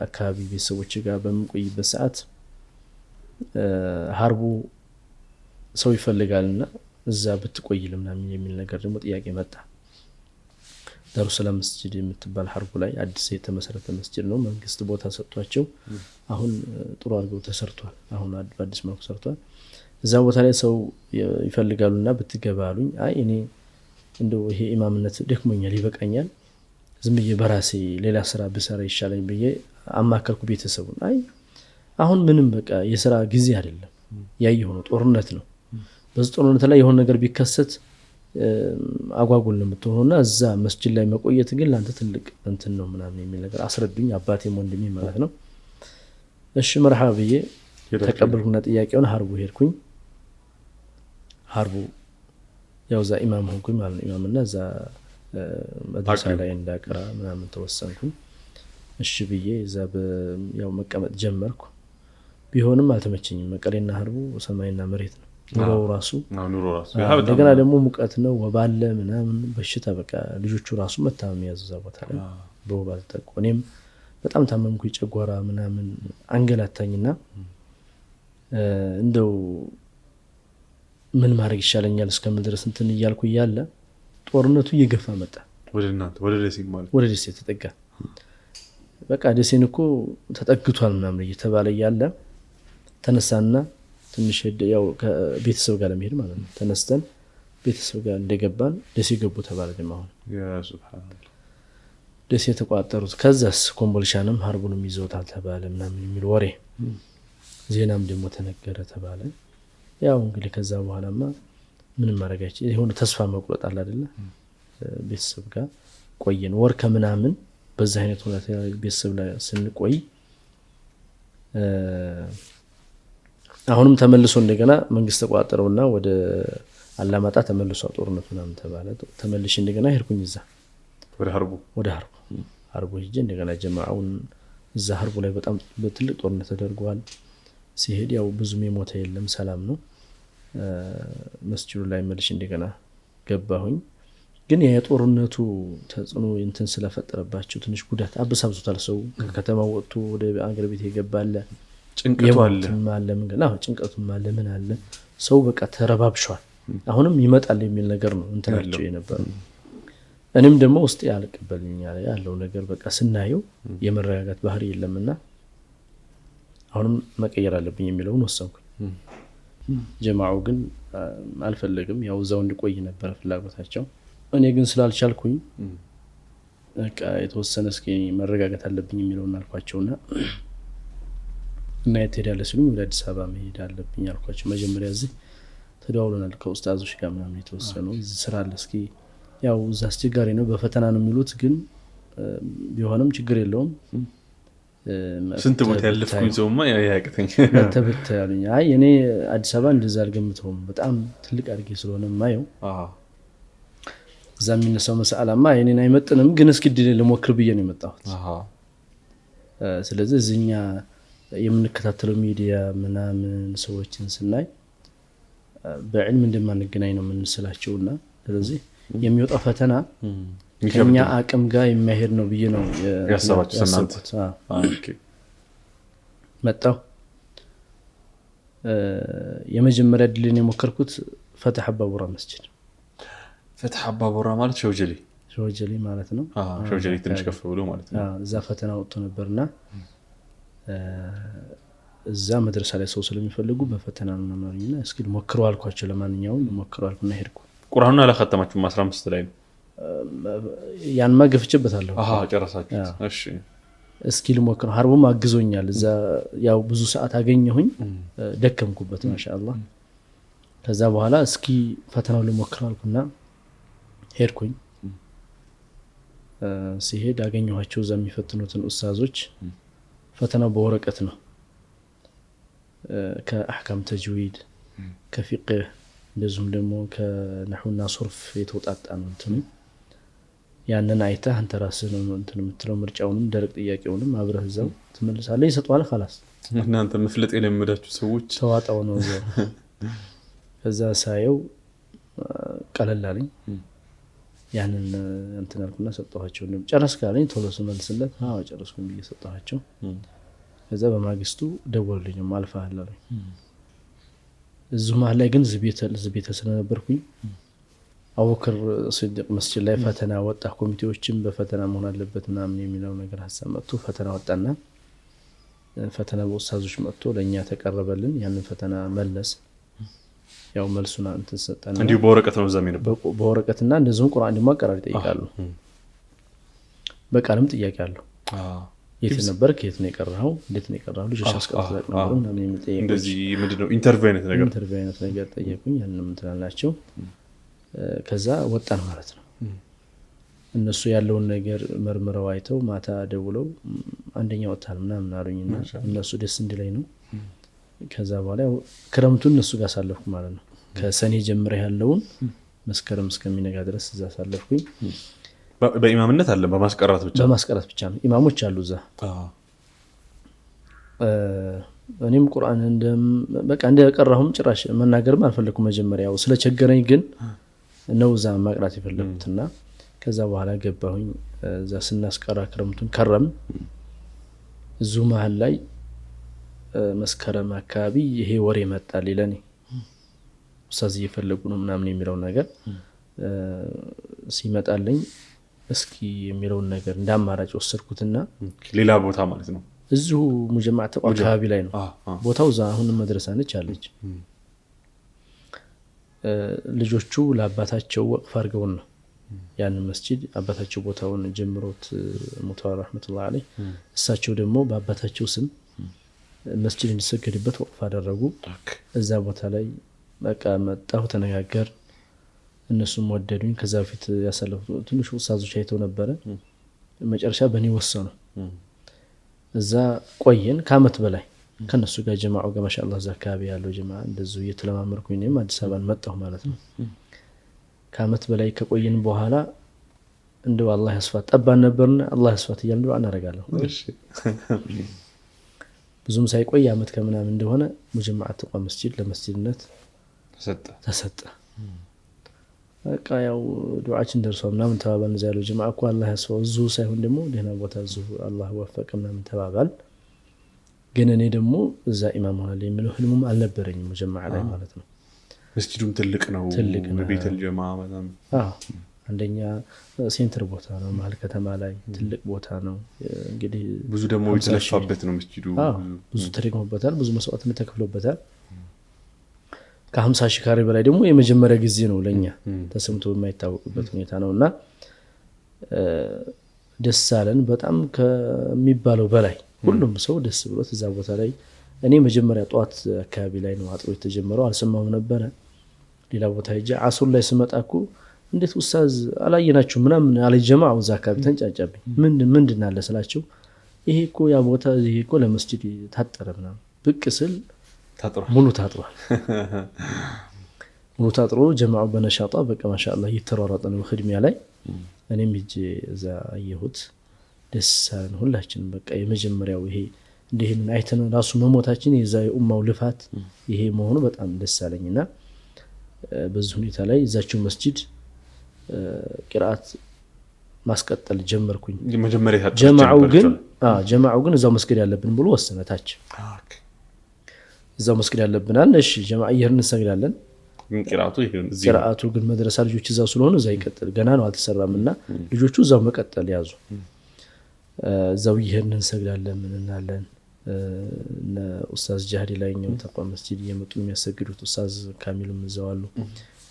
አካባቢ ቤተሰቦች ጋር በምንቆይበት ሰዓት ሀርቡ ሰው ይፈልጋልና እዛ ብትቆይ ለምናምን የሚል ነገር ደግሞ ጥያቄ መጣ። ዳሩ ሰላም መስጂድ የምትባል ሀርቡ ላይ አዲስ የተመሰረተ መስጂድ ነው። መንግስት ቦታ ሰጥቷቸው አሁን ጥሩ አድርገው ተሰርቷል። አሁን በአዲስ መልኩ ሰርቷል። እዛ ቦታ ላይ ሰው ይፈልጋሉና ብትገባ አሉኝ። አይ እኔ እንደው ይሄ ኢማምነት ደክሞኛል፣ ይበቃኛል፣ ዝም ብዬ በራሴ ሌላ ስራ ብሰራ ይሻለኝ ብዬ አማከርኩ ቤተሰቡን። አይ አሁን ምንም በቃ የስራ ጊዜ አይደለም ያየው ነው ጦርነት ነው። በዚህ ጦርነት ላይ የሆነ ነገር ቢከሰት አጓጉል ነው የምትሆነውና እዛ መስጂድ ላይ መቆየት ግን ላንተ ትልቅ እንትን ነው ምናምን የሚል ነገር አስረዱኝ አባቴም ወንድሜ ማለት ነው። እሺ መርሐባ ብዬ ተቀበልኩና ጥያቄውን ሀርቡ ሄድኩኝ። ሀርቡ ያው ዛ ኢማም ሆንኩኝ ማለት ነው። ኢማምና እዛ መድረሳ ላይ እንዳቀራ ምናምን ተወሰንኩኝ። እሺ ብዬ እዛ ያው መቀመጥ ጀመርኩ። ቢሆንም አልተመቸኝም። መቀሌና ሀርቡ ሰማይና መሬት ነው። ኑሮው ራሱ እንደገና ደግሞ ሙቀት ነው፣ ወባለ ምናምን በሽታ በቃ ልጆቹ ራሱ መታመም ያዙ እዛ ቦታ ላይ በወባ ተጠቁ። እኔም በጣም ታመምኩ። ጨጓራ ምናምን አንገላታኝና እንደው ምን ማድረግ ይሻለኛል እስከምል ድረስ እንትን እያልኩ እያለ ጦርነቱ እየገፋ መጣ። ወደ ደሴ ተጠጋ። በቃ ደሴን እኮ ተጠግቷል ምናምን እየተባለ እያለ ተነሳና ትንሽ ያው ከቤተሰብ ጋር ለመሄድ ማለት ነው ተነስተን ቤተሰብ ጋር እንደገባን ደሴ ገቡ ተባለ። ደግሞ አሁን ያ ሱብሃንአላህ ደሴ ተቋጠሩት። ከዛስ ኮምቦልቻንም ሀርቡንም ይዘውታል ተባለ ምናምን የሚል ወሬ ዜናም ደግሞ ተነገረ ተባለ። ያው እንግዲህ ከዛ በኋላማ ምንም ማረጋች ይሁን ተስፋ መቁረጥ አለ አይደለ። ቤተሰብ ጋር ቆየን ወር ከምናምን በዛ አይነት ሁኔታ ቤተሰብ ላይ ስንቆይ አሁንም ተመልሶ እንደገና መንግስት ተቋጠረውና ወደ አላማጣ ተመልሶ ጦርነቱ ምናምን ተባለ። ተመልሼ እንደገና ሄድኩኝ እዛ ወደ ሀርቡ ሄጄ እንደገና ጀማዓውን እዛ ሀርቡ ላይ በጣም በትልቅ ጦርነት ተደርጓል። ሲሄድ ያው ብዙም የሞተ የለም ሰላም ነው። መስጂዱ ላይ መልሼ እንደገና ገባሁኝ። ግን የጦርነቱ ተጽዕኖ እንትን ስለፈጠረባቸው ትንሽ ጉዳት አበሳብቶታል። ሰው ከከተማው ወጥቶ ወደ አገር ቤት ይገባል። ጭንቀቱ አለ ምን አለ ሰው በቃ ተረባብሿል። አሁንም ይመጣል የሚል ነገር ነው እንትናቸው የነበረው። እኔም ደግሞ ውስጥ ያልቀበልኝ ያለው ነገር በቃ ስናየው የመረጋጋት ባህሪ የለምና አሁንም መቀየር አለብኝ የሚለውን ወሰንኩኝ። ጀማዓው ግን አልፈለግም። ያው እዛው እንዲቆይ ነበር ፍላጎታቸው። እኔ ግን ስላልቻልኩኝ በቃ የተወሰነ እስኪ መረጋጋት አለብኝ የሚለውን አልኳቸውና እና የትሄዳለ ሲሉኝ ወደ አዲስ አበባ መሄድ አለብኝ አልኳቸው። መጀመሪያ እዚህ ተደዋውለናል ከኡስታዞች ጋር ምናምን የተወሰኑ እዚህ ስራ አለ እስኪ ያው እዛ አስቸጋሪ ነው በፈተና ነው የሚሉት ግን ቢሆንም ችግር የለውም። ስንት ቦታ ያለፍኩኝ ሰውማ ያያቅተኝ ተበታያሉኝ። አይ እኔ አዲስ አበባ እንደዛ አልገምተውም በጣም ትልቅ አድርጌ ስለሆነ ማየው እዛ የሚነሳው መስአላማ እኔን አይመጥንም ግን እስኪ ድል ልሞክር ብዬ ነው የመጣሁት። ስለዚህ እዚህኛ የምንከታተለው ሚዲያ ምናምን ሰዎችን ስናይ በዕልም እንደማንገናኝ ነው የምንስላቸውና ስለዚህ የሚወጣው ፈተና ከኛ አቅም ጋር የማይሄድ ነው ብዬ ነው ያሰብኩት። መጣሁ የመጀመሪያ ድልን የሞከርኩት ፈትህ አባቡራ መስጂድ። ፈትህ አባቡራ ማለት ሸውጀሊ ማለት ነው። ሸውጀሊ ትንሽ ከፍ ብሎ ማለት ነው። እዛ ፈተና ወጥቶ ነበርና እዛ መድረሳ ላይ ሰው ስለሚፈልጉ በፈተና ነው ማማሪና እስኪ ሞክሩ አልኳቸው። ለማንኛውም ሞክሩ አልኩና ሄድኩ። ቁርአኑን አላከተማችሁም? 15 ላይ ነው ያን ማገፍጭበታለሁ። ጨረሳችሁ? እሺ እስኪ ልሞክር። ሀርቡም አግዞኛል። እዛ ያው ብዙ ሰዓት አገኘሁኝ ደከምኩበት ማሻአላህ። ከዛ በኋላ እስኪ ፈተናው ልሞክር አልኩና ሄድኩኝ። ሲሄድ አገኘኋቸው እዛ የሚፈትኑትን ኡስታዞች። ፈተናው በወረቀት ነው ከአህካም ተጅዊድ ከፊቅህ እንደዚሁም ደግሞ ከነህውና ሱርፍ የተውጣጣ ነው እንትኑ። ያንን አይተህ አንተ ራስህ ነው እንትን የምትለው ምርጫውንም ደረቅ ጥያቄውንም አብረህ እዛው ትመልሳለህ። ይሰጣዋል خلاص። እናንተ መፍለጥ የለመዳችሁ ሰዎች ተዋጣው ነው እዛው። ከዛ ሳየው ቀለል አለኝ። ያንን እንትን አልኩና ሰጣኋቸው። ጨረስክ አለኝ። ቶሎ ስመልስለት አዎ ጨረስኩኝ ብዬ ሰጣኋቸው። ከዛ በማግስቱ ደወሉልኝ አልፈሃል አለኝ። እዚሁ መሀል ላይ ግን ዝቤተ ስለነበርኩኝ አቡበክር ሲዲቅ መስጂድ ላይ ፈተና ወጣ። ኮሚቴዎችም በፈተና መሆን አለበት ምናምን የሚለው ነገር ሀሳብ መጥቶ ፈተና ወጣና ፈተና በኡስታዞች መጥቶ ለኛ ተቀረበልን። ያንን ፈተና መለስ ያው መልሱና እንትን ሰጠና እንዲሁ በወረቀት ነው ዘመን በወረቀትና እንደዚሁ ቁርአን ደግሞ አቀራር ይጠይቃሉ። በቃልም ጥያቄ አለው። የት ነበር ከየት ነው የቀረው እንዴት ነው የቀረው ልጆች አስቀርተው ነበር እና ምን የሚጠየቁ እንደዚህ ምንድነው ኢንተርቪው አይነት ነገር ጠየቁኝ። ያንንም ትላላችሁ ከዛ ወጣን ማለት ነው። እነሱ ያለውን ነገር መርምረው አይተው ማታ ደውለው አንደኛ ወጣል ምናምን አሉኝና እነሱ ደስ እንዲለኝ ነው። ከዛ በኋላ ክረምቱን እነሱ ጋር ሳለፍኩ ማለት ነው። ከሰኔ ጀምሮ ያለውን መስከረም እስከሚነጋ ድረስ እዛ ሳለፍኩኝ። በኢማምነት አለ በማስቀራት ብቻ ነው። ኢማሞች አሉ እዛ። እኔም ቁርአን በቃ እንደቀራሁም ጭራሽ መናገርም አልፈለኩም። መጀመሪያው ስለቸገረኝ ግን ነው እዛ ማቅራት የፈለኩትና ከዛ በኋላ ገባሁኝ። እዛ ስናስቀራ ክረምቱን ከረም እዙ መሃል ላይ መስከረም አካባቢ ይሄ ወሬ መጣል ለኔ ኡስታዝ እየፈለጉ ነው ምናምን የሚለው ነገር ሲመጣልኝ እስኪ የሚለውን ነገር እንዳማራጭ ወሰድኩትና ሌላ ቦታ ማለት ነው እዚሁ ሙጀማዕ ተቋም አካባቢ ላይ ነው ቦታው። እዛ አሁን መድረሳ ነች አለች። ልጆቹ ለአባታቸው ወቅፍ አድርገው ነው ያንን መስጂድ አባታቸው ቦታውን ጀምሮት ሙተዋል ረህመቱላህ ዐለይህ። እሳቸው ደግሞ በአባታቸው ስም መስጂድ እንዲሰገድበት ወቅፍ አደረጉ። እዛ ቦታ ላይ በቃ መጣሁ፣ ተነጋገር፣ እነሱም ወደዱኝ። ከዛ በፊት ያሳለፉት ትንሽ ኡስታዞች አይተው ነበረ። መጨረሻ በእኔ ወሰኑ። እዛ ቆየን ከአመት በላይ ከነሱ ጋር ጀማዓው ጋር ማሻአላህ እዛ አካባቢ ያለው ጀማዓ እንደዚሁ እየተለማመርኩኝ እኔም አዲስ አበባን መጣሁ ማለት ነው። ከአመት በላይ ከቆየን በኋላ እንደው አላህ ያስፋት ጠባን ነበርና አላህ ያስፋት እያልን ዱዓ እናደርጋለን። ብዙም ሳይቆይ አመት ከምናምን እንደሆነ ሙጀማዕ ተቋም መስጂድ ለመስጂድነት ተሰጠ። በቃ ያው ዱዓችን ደርሷል ምናምን ተባባልን። እዛ ያለው ጀማዓ እኮ አላህ ያስፋው እዚሁ ሳይሆን ደግሞ ደህና ቦታ እዚሁ አላህ ወፈቀ ምናምን ተባባል። ግን እኔ ደግሞ እዛ ኢማም ሆናለሁ የሚለው ህልሙም አልነበረኝም ሙጀማዕ ላይ ማለት ነው። መስጂዱም ትልቅ ነው ቤተል ጀማዓ ማለት ነው። አንደኛ ሴንተር ቦታ ነው፣ መሀል ከተማ ላይ ትልቅ ቦታ ነው። እንግዲህ ብዙ ደግሞ የተለፋበት ነው መስጂዱ። ብዙ ተደክሞበታል፣ ብዙ መስዋዕትነት ተከፍሎበታል። ከ50 ሺህ ካሬ በላይ ደግሞ የመጀመሪያ ጊዜ ነው ለኛ ተሰምቶ የማይታወቅበት ሁኔታ ነውና ደስ አለን በጣም ከሚባለው በላይ። ሁሉም ሰው ደስ ብሎት እዛ ቦታ ላይ እኔ መጀመሪያ ጧት አካባቢ ላይ ነው አጥሮ የተጀመረው። አልሰማሁም ነበረ። ሌላ ቦታ ሄጄ አሱር ላይ ስመጣኩ እንዴት ኡስታዝ አላየናችሁ ምናምን አለ ጀማዓው። እዛ አካባቢ ተንጫጫብኝ። ምንድን አለ ስላቸው ይሄ እኮ ያ ቦታ ይሄ እኮ ለመስጂድ ታጠረ ምናምን ብቅ ስል ሙሉ ታጥሯል። ሙሉ ታጥሮ ጀማዓው በነሻጣ በቃ ማሻአላህ እየተሯሯጠ ነው ኺድሚያ ላይ። እኔም ሂጄ እዛ አየሁት። ደስ አለን ሁላችንም። በቃ የመጀመሪያው ይሄ እንደምን አይተን ራሱ መሞታችን የዛ የኡማው ልፋት ይሄ መሆኑ በጣም ደስ አለኝና በዚህ ሁኔታ ላይ እዛቸው መስጂድ ቂራአት ማስቀጠል ጀመርኩኝ። ጀማዓው ግን እዛው መስጊድ ያለብን ብሎ ወሰነታች። እዛው መስጊድ ያለብናል። እሺ ጀማዓ ይሄን እንሰግዳለን። ቂራአቱ ግን መድረሳ ልጆች እዛው ስለሆነ እዛ ይቀጥል ገና ነው አልተሰራምና ልጆቹ እዛው መቀጠል ያዙ። እዛው ይሄን እንሰግዳለን ምን እናለን። ኡስታዝ ጃህዲ ላይኛው ተቋም መስጂድ እየመጡ የሚያሰግዱት ኡስታዝ ካሚልም እዛው አሉ።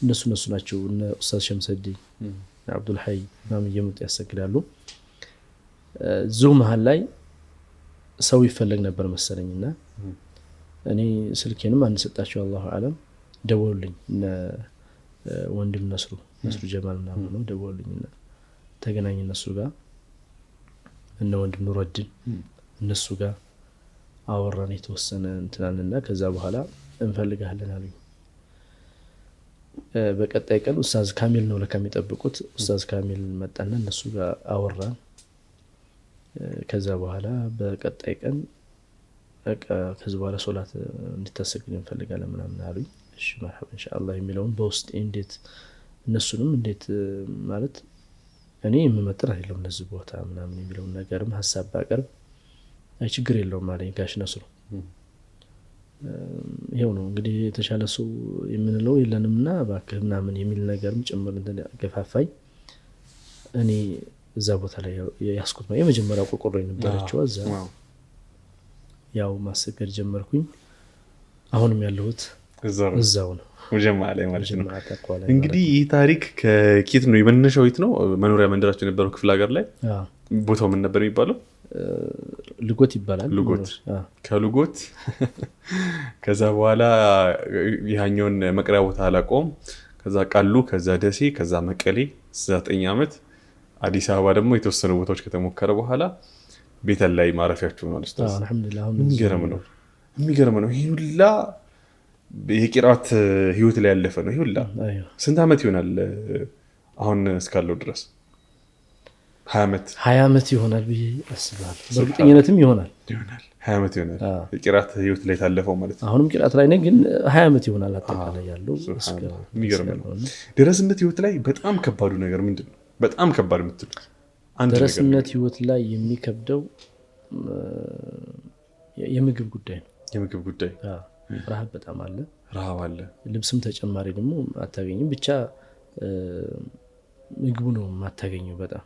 እነሱ ናቸው። ኡስታዝ ሸምሰዲ አብዱል ሐይ ምናምን እየመጡ ያሰግዳሉ። እዚሁ መሀል ላይ ሰው ይፈለግ ነበር መሰለኝና እኔ ስልኬንም አንሰጣቸው አላሁ አለም ደወሉልኝ። ወንድም ነስሩ ጀማል ምናምን ነው ደወሉልኝና ተገናኝ እነሱ ጋር እነ ወንድም ኑረዲን እነሱ ጋር አወራን የተወሰነ እንትናልና ከዛ በኋላ እንፈልጋለን አሉኝ። በቀጣይ ቀን ኡስታዝ ካሚል ነው ለካ የሚጠብቁት። ኡስታዝ ካሚል መጣና እነሱ ጋር አወራን። ከዛ በኋላ በቀጣይ ቀን በቃ ከዚህ በኋላ ሶላት እንድታሰግድ እንፈልጋለን ምናምን አሉኝ። እሺ መርሐባ ኢንሻአላህ የሚለውን በውስጥ እንዴት እነሱንም እንዴት ማለት እኔ የምመጥር አይደለም ለዚህ ቦታ ምናምን የሚለውን ነገርም ሐሳብ ባቀርብ አይ ችግር የለውም አለኝ ጋሽ ነስሩ። ይሄው ነው እንግዲህ የተሻለ ሰው የምንለው የለንምና ባክህ ምናምን የሚል ነገርም ጭምር እንደ ገፋፋኝ። እኔ እዛ ቦታ ላይ ያስኩት ነው የመጀመሪያው ቆርቆሮ የነበረችው እዛ ያው ማሰገድ ጀመርኩኝ። አሁንም ያለሁት እዛው ነው ወጀማ ላይ ማለት ነው። እንግዲህ ይህ ታሪክ ከኬት ነው የመነሻው? የት ነው መኖሪያ መንደራቸው የነበረው? ክፍለ ሀገር ላይ። ቦታው ምን ነበር የሚባለው? ልጎት ይባላል። ልጎት። ከልጎት ከዛ በኋላ ያኛውን መቅሪያ ቦታ አላቆም፣ ከዛ ቃሉ፣ ከዛ ደሴ፣ ከዛ መቀሌ 9 ዓመት፣ አዲስ አበባ ደግሞ የተወሰኑ ቦታዎች ከተሞከረ በኋላ ቤተል ላይ ማረፊያቸው ነው። አልሐምዱሊላህ። የሚገርም ነው። ይሄ ሁላ የቂራት ህይወት ላይ ያለፈ ነው። ይሄ ሁላ ስንት ዓመት ይሆናል አሁን እስካለው ድረስ? 20 ዓመት ይሆናል ብዬ አስባለሁ። በእርግጠኝነትም ይሆናል 20 ዓመት ይሆናል የቂራት ህይወት ላይ ታለፈው ማለት ነው። አሁንም ቂራት ላይ ነኝ፣ ግን 20 ዓመት ይሆናል አጠቃላይ ያለው። የሚገርም ነው። ደረስነት ህይወት ላይ በጣም ከባዱ ነገር ምንድን ነው? በጣም ከባድ የምትሉት? ደረስነት ህይወት ላይ የሚከብደው የምግብ ጉዳይ ነው። የምግብ ጉዳይ። ረሃብ በጣም አለ። ረሃብ አለ። ልብስም ተጨማሪ ደግሞ አታገኝም። ብቻ ምግቡ ነው የማታገኘው። በጣም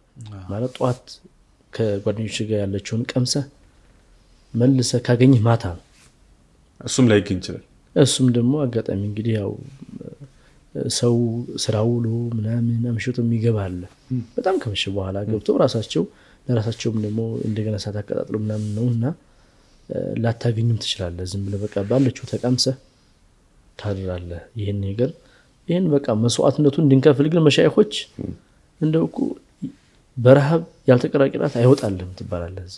ማለት ጠዋት ከጓደኞች ጋር ያለችውን ቀምሰህ መልሰህ ካገኘህ ማታ ነው። እሱም ላይ ግን ይችላል። እሱም ደግሞ አጋጣሚ እንግዲህ ያው ሰው ስራ ውሎ ምናምን አምሽቶ የሚገባ አለ። በጣም ከመሸ በኋላ ገብተው ለራሳቸውም ደግሞ እንደገና ሰዓት አቀጣጥሎ ምናምን ነውና ላታገኙም ትችላለህ። ዝም ብለህ በቃ ባለችው ተቀምሰህ ታድራለህ። ይሄን በቃ መስዋዕትነቱን እንድንከፍል ግን መሻይኾች እንደው እኮ በረሃብ ያልተቀራ ቂራት አይወጣልህም ትባላለህ እዛ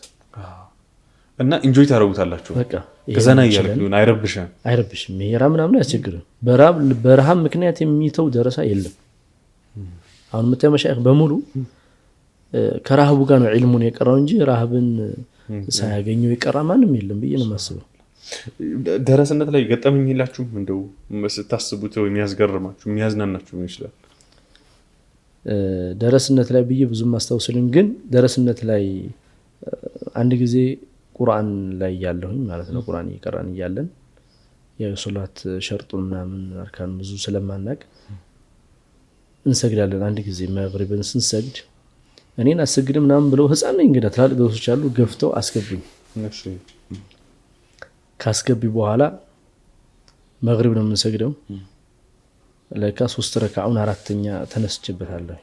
እና ኢንጆይ ታደርጉታላችሁ። በቃ ከዛና ይያልኩን አይረብሽም። ይሄ ራብ ምናምን አያስቸግርም። በረሃብ ምክንያት የሚተው ደረሳ የለም። አሁን የምታየው መሻይኽ በሙሉ ከረሃቡ ጋር ነው ዒልሙን የቀራው እንጂ ረሃብን ሳያገኘው የቀራ ማንም የለም ብዬ ነው የማስበው። ደረስነት ላይ ገጠመኝ የላችሁም? እንደው ስታስቡት የሚያስገርማችሁ የሚያዝናናችሁ ምን ይችላል? ደረስነት ላይ ብዬ ብዙም አስታውስልም፣ ግን ደረስነት ላይ አንድ ጊዜ ቁርአን ላይ ያለሁኝ ማለት ነው። ቁርአን እየቀራን እያለን የሶላት ሸርጡን ምናምን አርካን ብዙ ስለማናቅ እንሰግዳለን። አንድ ጊዜ መግሪብን ስንሰግድ እኔን አሰግድ ምናምን ብለው ህፃን ነኝ እንግዲህ ትላልቅ ሰዎች አሉ ገፍተው አስገቡኝ። ካስገቢ በኋላ መግሪብ ነው የምንሰግደው። ለካ 3 ረካዑን 4ኛ ተነስችበታለሁ።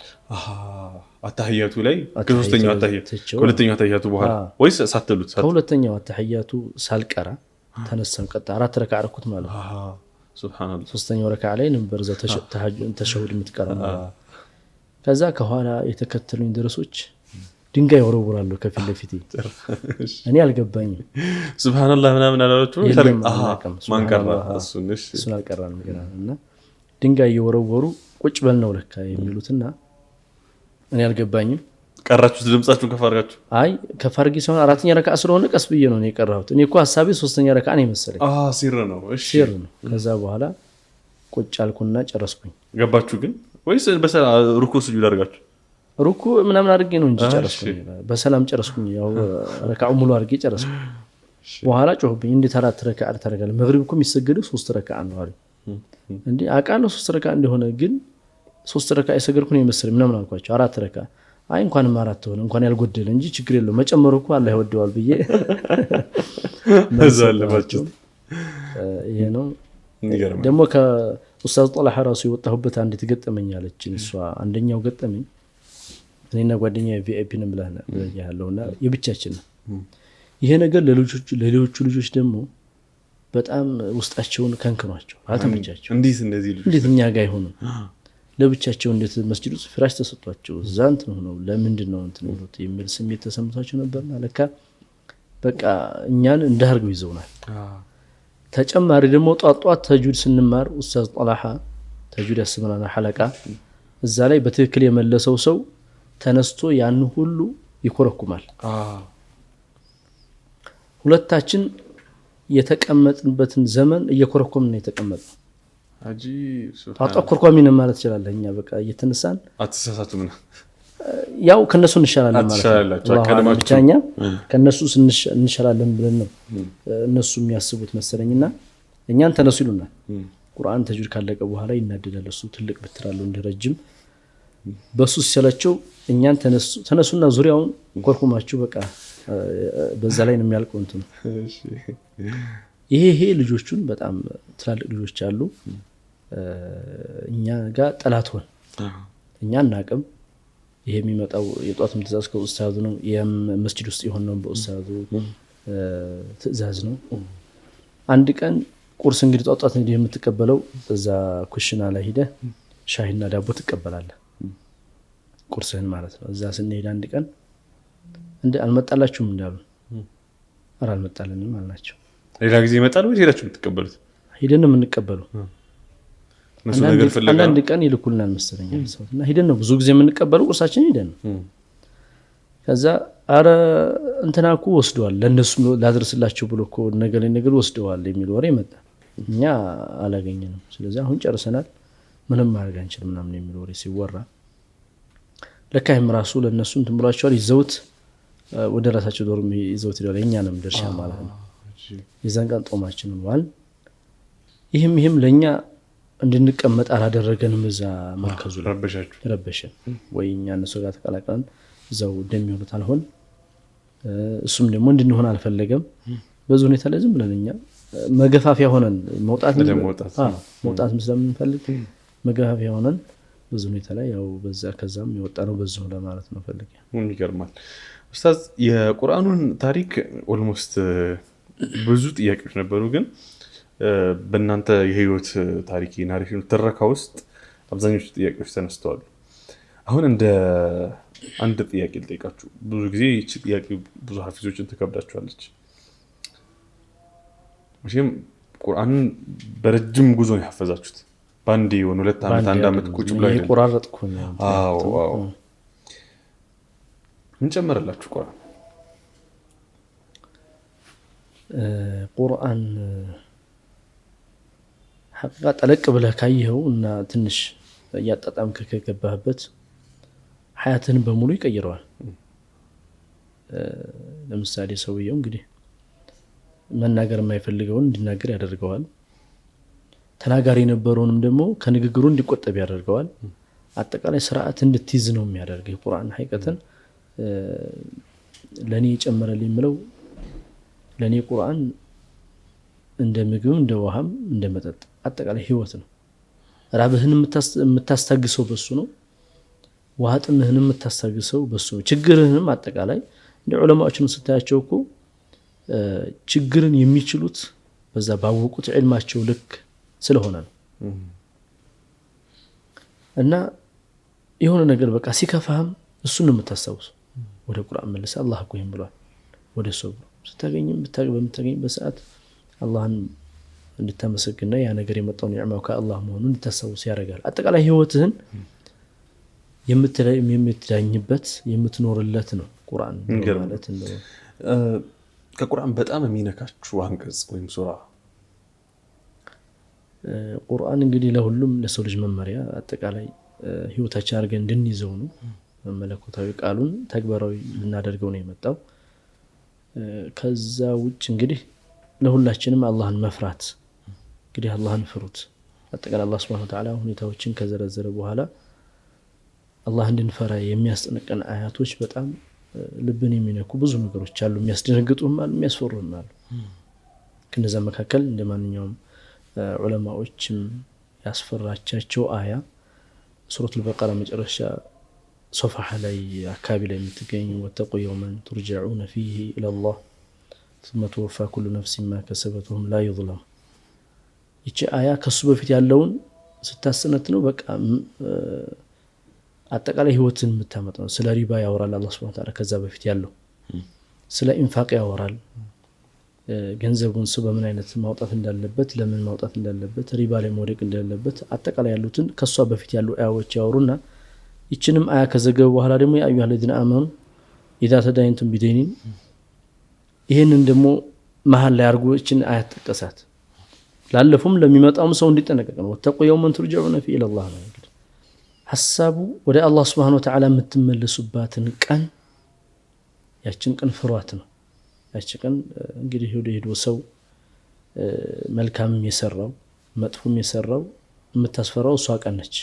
አታህያቱ ላይ ከሶስተኛው አታህያቱ ከሁለተኛው አታህያቱ በኋላ ወይስ ሳትሉት? ከሁለተኛው አታህያቱ ሳልቀራ ተነሳን። ቀጣ 4 ረካዓ አረኩት ማለት ነው። ሱብሃንአላህ። ሶስተኛው ረካዓ ላይ ነበር ተሸሁድ የምትቀራው። ከዛ ከኋላ የተከተሉኝ ደረሶች ድንጋይ ወረውራሉ ከፊት ለፊቴ። እኔ አልገባኝም። ሱብሃንአላህ ምናምን አላችሁ? ማን ቀራ? እሱን አልቀራንም እና ድንጋይ እየወረወሩ ቁጭ በል ነው ለካ የሚሉትና እኔ አልገባኝም። ቀራችሁት? ድምጻችሁን ከፍ አድርጋችሁ? አይ ከፍ አድርጌ ሳይሆን 4ኛ ረካዓ ስለሆነ ቀስ ብዬ ነው የቀራሁት። እኔ እኮ ሐሳቤ 3ኛ ረካዓ ነው መሰለኝ። ሲር ነው። እሺ ሲር ነው። ከዛ በኋላ ቁጭ አልኩና ጨረስኩኝ። ገባችሁ ግን ወይስ በሰላም ሩኩ ስጁድ አድርጋችሁ? ሩኩ ምናምን አድርጌ ነው እንጂ ጨረስኩኝ። በሰላም ጨረስኩኝ። ያው ረካዓው ሙሉ አድርጌ ጨረስኩኝ። በኋላ ጮህብኝ። እንዴት 4 ረካዓ ታደርጋለህ? መግሪብ እኮ የሚሰገደው 3 ረካዓ ነው አሉ። እንዴ አውቃለሁ 3 ረካዓ እንደሆነ፣ ግን 3 ረካዓ የሰገድኩ ነው የመሰለኝ ምናምን አልኳቸው። 4 ረካዓ። አይ እንኳንም 4 ሆነ እንኳን ያልጎደለ እንጂ ችግር የለው መጨመሩ እኮ አላህ ይወደዋል ብዬ መዛለባችሁ። ይሄ ነው ደግሞ ከኡስታዝ ጦላህ ራሱ የወጣሁበት አንድ ተገጠመኝ አለችኝ እሷ። አንደኛው ገጠመኝ እኔና ጓደኛዬ ቪአይፒ ነን ብለህ ያለውና የብቻችን ነው ይሄ ነገር። ለሌሎቹ ልጆች ደግሞ በጣም ውስጣቸውን ከንክኗቸው አልተመቻቸው። እንዴት እኛ ጋር ይሆኑ ለብቻቸው እንዴት መስጂድ ውስጥ ፍራሽ ተሰጥቷቸው እዛ እንትን ሆነው ለምንድን ነው እንትን ብሎት የሚል ስሜት ተሰምቷቸው ነበርና ለካ በቃ እኛን እንዳርገው ይዘውናል። ተጨማሪ ደግሞ ጧጧት ተጁድ ስንማር ኡስታዝ ጦላሃ ተጁድ ያስመናና ሐለቃ እዛ ላይ በትክክል የመለሰው ሰው ተነስቶ ያን ሁሉ ይኮረኩማል። ሁለታችን የተቀመጥንበትን ዘመን እየኮረኮምን ነው የተቀመጥነው። ጧጧት ኮርኳሚ ነው ማለት ይችላል። እኛ በቃ እየተነሳን አትሳሳቱ ምን ያው ከነሱ እንሻላለን ማለት ነው። ብቻኛ ከነሱ እንሻላለን ብለን ነው እነሱ የሚያስቡት መሰለኝና እኛን ተነሱ ይሉናል። ቁርአን ተጅዊድ ካለቀ በኋላ ይናደዳል። እሱ ትልቅ ብትራለው እንደረጅም በሱ ሲሰለቸው እኛን ተነሱና ዙሪያውን ኮርኩማችሁ በቃ በዛ ላይ ነው የሚያልቀው እንትን። ይሄ ልጆቹን በጣም ትላልቅ ልጆች አሉ እኛ ጋር ጠላት ሆነ እኛ እናቅም ይሄ የሚመጣው የጧትም ትእዛዝ ከኡስታዙ ነው የመስጂድ ውስጥ የሆነው በኡስታዙ ትእዛዝ ነው አንድ ቀን ቁርስ እንግዲህ ጧት እንግዲህ የምትቀበለው እዛ ኩሽና ላይ ሄደ ሻይና ዳቦ ትቀበላለህ ቁርስህን ማለት ነው እዛ ስንሄድ አንድ ቀን እንደ አልመጣላችሁም እንዳሉ አልመጣልንም አልናቸው ሌላ ጊዜ ይመጣል ወይ ሄዳችሁ የምትቀበሉት ሄደን ነው የምንቀበለው እነሱ ነገር ፈለጋ አንድ ቀን ይልኩልናል መሰለኝ እና ሄደን ነው ብዙ ጊዜ የምንቀበለው ቁርሳችን ሄደን ነው ከዛ አረ እንትናኩ ወስደዋል ለነሱ ላድርስላችሁ ብሎ እኮ ነገር ወስደዋል የሚል ወሬ መጣ እኛ አላገኘንም ስለዚህ አሁን ጨርሰናል ምንም ማድረግ አንችልም ምናምን የሚል ወሬ ሲወራ ለካይም ራሱ ለነሱ እንትን ብሏቸዋል ይዘውት ወደ ራሳቸው ዶርም ይዘውት ይላል የኛንም ድርሻ ማለት ነው የዛን ቀን ጦማችንን ዋል ይሄም ለኛ እንድንቀመጥ አላደረገንም እዛ መርከዙ ላይ ረበሸን ወይ እኛ እነሱ ጋር ተቀላቀለን እዛው እንደሚሆኑት አልሆን እሱም ደግሞ እንድንሆን አልፈለገም በዚህ ሁኔታ ላይ ዝም ብለን እኛ መገፋፊያ ሆነን መውጣት ስለምንፈልግ መገፋፊያ ሆነን በዚህ ሁኔታ ላይ ያው በዛ ከዛም የወጣ ነው በዚህ ለማለት ነው ፈልጌ ይገርማል ኡስታዝ የቁርአኑን ታሪክ ኦልሞስት ብዙ ጥያቄዎች ነበሩ ግን በእናንተ የህይወት ታሪክ ናሬሽን ተረካ ውስጥ አብዛኞቹ ጥያቄዎች ተነስተዋል አሁን እንደ አንድ ጥያቄ ልጠይቃችሁ ብዙ ጊዜ እቺ ጥያቄ ብዙ ሐፊዞችን ተከብዳቸዋለች መቼም ቁርአንን በረጅም ጉዞ ነው ያፈዛችሁት ባንዲ የሆነ 2 አመት 1 አመት ቁጭ ብሎ አይደለም ይቆራረጥኩኝ አዎ ምን ጨመረላችሁ ቁርአን ሐቂቃ ጠለቅ ብለህ ካየኸው እና ትንሽ ያጣጣምክ ከገባህበት ሐያትን በሙሉ ይቀይረዋል ለምሳሌ ሰውየው እንግዲህ መናገር የማይፈልገውን እንዲናገር ያደርገዋል ተናጋሪ የነበረውንም ደግሞ ከንግግሩ እንዲቆጠብ ያደርገዋል አጠቃላይ ስርዓት እንድትይዝ ነው የሚያደርገው ቁርአን ሐቂቀተን ለኔ ጨመረልኝ ምለው ለኔ ቁርአን እንደ ምግብ እንደ ውሃም እንደ መጠጥ አጠቃላይ ህይወት ነው ራብህን የምታስታግሰው በሱ ነው ዋጥምህን የምታስታግሰው በሱ ነው ችግርህንም አጠቃላይ እንደ ዑለማዎችን ስታያቸው እኮ ችግርን የሚችሉት በዛ ባወቁት ዒልማቸው ልክ ስለሆነ ነው እና የሆነ ነገር በቃ ሲከፋህም እሱን ነው የምታስታውሰው ወደ ቁርአን መልስ አላህ እኮ ይሄን ብሏል ወደ ሰው ስታገኝም በምታገኝ በሰዓት አላህን እንድታመሰግንና ያ ነገር የመጣው ኒዕማው ከአላህ መሆኑን እንድታስታውስ ያደርጋል አጠቃላይ ህይወትህን የምትዳኝበት የምትኖርለት ነው ቁርአን ማለት ነው ከቁርአን በጣም የሚነካችሁ አንቀጽ ወይም ሱራ ቁርአን እንግዲህ ለሁሉም ለሰው ልጅ መመሪያ አጠቃላይ ህይወታችን አድርገን እንድንይዘው ነው መለኮታዊ ቃሉን ተግባራዊ ልናደርገው ነው የመጣው ከዛ ውጭ እንግዲህ ለሁላችንም አላህን መፍራት እንግዲህ አላህን ፍሩት አጠቃላይ አላህ Subhanahu Wa Ta'ala ሁኔታዎችን ከዘረዘረ በኋላ አላህ እንድንፈራ የሚያስጠነቅቀን አያቶች በጣም ልብን የሚነኩ ብዙ ነገሮች አሉ የሚያስደነግጡም አሉ የሚያስፈሩም አሉ ከነዛ መካከል እንደማንኛውም ዑለማዎችም ያስፈራቻቸው አያ ሱረቱል በቀራ መጨረሻ ሶፋሐ ላይ አካባቢ ላይ የምትገኝ ወተቁ የውመን ترجعون فيه الى الله ثم توفى كل نفس ما كسبت وهم لا يظلمون ይቺ አያ ከሱ በፊት ያለውን ስታስነት ነው በቃ አጠቃላይ ህይወትን የምታመጣ ነው ስለ ሪባ ያወራል አላህ Subhanahu Wa Ta'ala ከዛ በፊት ያለው ስለ ኢንፋቅ ያወራል ገንዘቡን በምን አይነት ማውጣት እንዳለበት ለምን ማውጣት እንዳለበት ሪባ ላይ መውደቅ እንዳለበት አጠቃላይ ያሉትን ከሷ በፊት ያሉ አያዎች ያወሩና ይችንም አያ ከዘገበ በኋላ ደግሞ ያ አዩሃ الذين آمنوا إذا تداينتم بدين ይሄንን ደግሞ መሃል ላይ አርጎ ይችን አያ ተጠቀሳት ላለፉም ለሚመጣውም ሰው እንዲጠነቀቅ ነው ወተቁ የውመን ترجعون فيه الى الله ነው እንግዲህ ሐሳቡ ወደ አላህ Subhanahu Wa Ta'ala የምትመለሱባትን ቀን ያችን ቀን ፍሯት ነው ያችን ቀን እንግዲህ ሄዶ ሰው መልካም የሰራው መጥፎም የሰራው የምታስፈራው እሷ ቀን ነች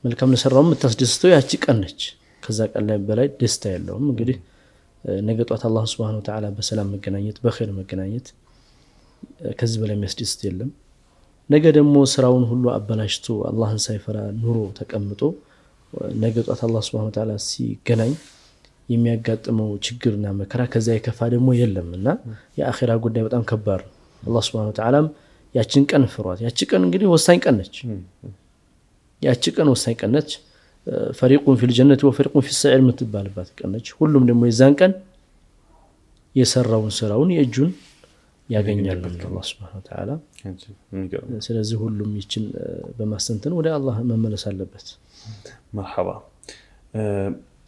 መልካም ለሰራው የምታስደስተው ያቺ ቀን ነች ከዛ ቀን ላይ በላይ ደስታ የለውም እንግዲህ ነገ ጧት አላህ Subhanahu Wa Ta'ala በሰላም መገናኘት በخير መገናኘት ከዚህ በላይ የሚያስደስት የለም። ነገ ደግሞ ስራውን ሁሉ አበላሽቶ አላህን ሳይፈራ ኑሮ ተቀምጦ ነገ ጧት አላህ Subhanahu Wa Ta'ala ሲገናኝ የሚያጋጥመው ችግርና መከራ ከዛ የከፋ ደግሞ የለምና የአኺራ ጉዳይ በጣም ከባድ ነው። አላህ Subhanahu Wa Ta'ala ያችን ቀን ፍሯት። ያቺ ቀን እንግዲህ ወሳኝ ቀን ነች። ያቺ ቀን ወሳኝ ቀን ነች። ፈሪቁን ፊል ጀነቲ ወፈሪቁን ፊስ ሰዒር የምትባልባት ቀን ነች። ሁሉም ደግሞ የዛን ቀን የሰራውን ስራውን የእጁን ያገኛል አላህ Subhanahu Wa Ta'ala። ስለዚህ ሁሉም ይችን በማስተንተን ወደ አላህ መመለስ አለበት። መርሐባ።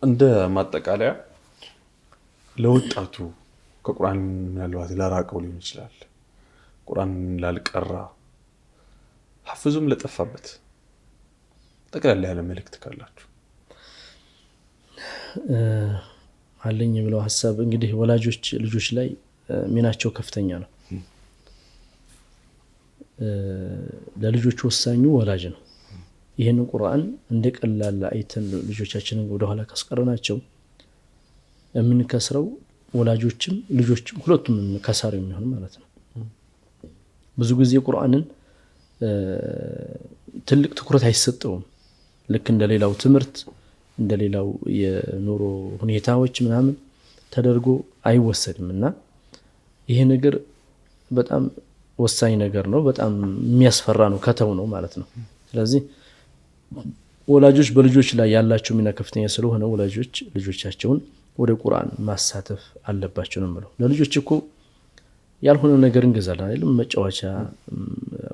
እንደ ማጠቃለያ ለወጣቱ ከቁርአን ምናልባት ላራቀው ሊሆን ይችላል፣ ቁርአን ላልቀራ ሐፍዙም ለጠፋበት ጠቅላላ ያለ መልእክት ካላችሁ አለኝ ብለው ሐሳብ እንግዲህ ወላጆች ልጆች ላይ ሚናቸው ከፍተኛ ነው። ለልጆች ወሳኙ ወላጅ ነው። ይሄን ቁርአን እንደቀላል አይተን ልጆቻችንን ወደ ኋላ ካስቀረናቸው የምንከስረው ወላጆችም ልጆችም ሁለቱም ከሳሪ የሚሆን ማለት ነው። ብዙ ጊዜ ቁርአንን ትልቅ ትኩረት አይሰጠውም። ልክ እንደሌላው ትምህርት እንደሌላው የኑሮ ሁኔታዎች ምናምን ተደርጎ አይወሰድምና ይሄ ነገር በጣም ወሳኝ ነገር ነው። በጣም የሚያስፈራ ነው ከተው ነው ማለት ነው። ስለዚህ ወላጆች በልጆች ላይ ያላቸው ሚና ከፍተኛ ስለሆነ ወላጆች ልጆቻቸውን ወደ ቁርአን ማሳተፍ አለባቸው ነው ማለት ነው። ለልጆች እኮ ያልሆነ ነገር እንገዛለን አይደል? መጫወቻ፣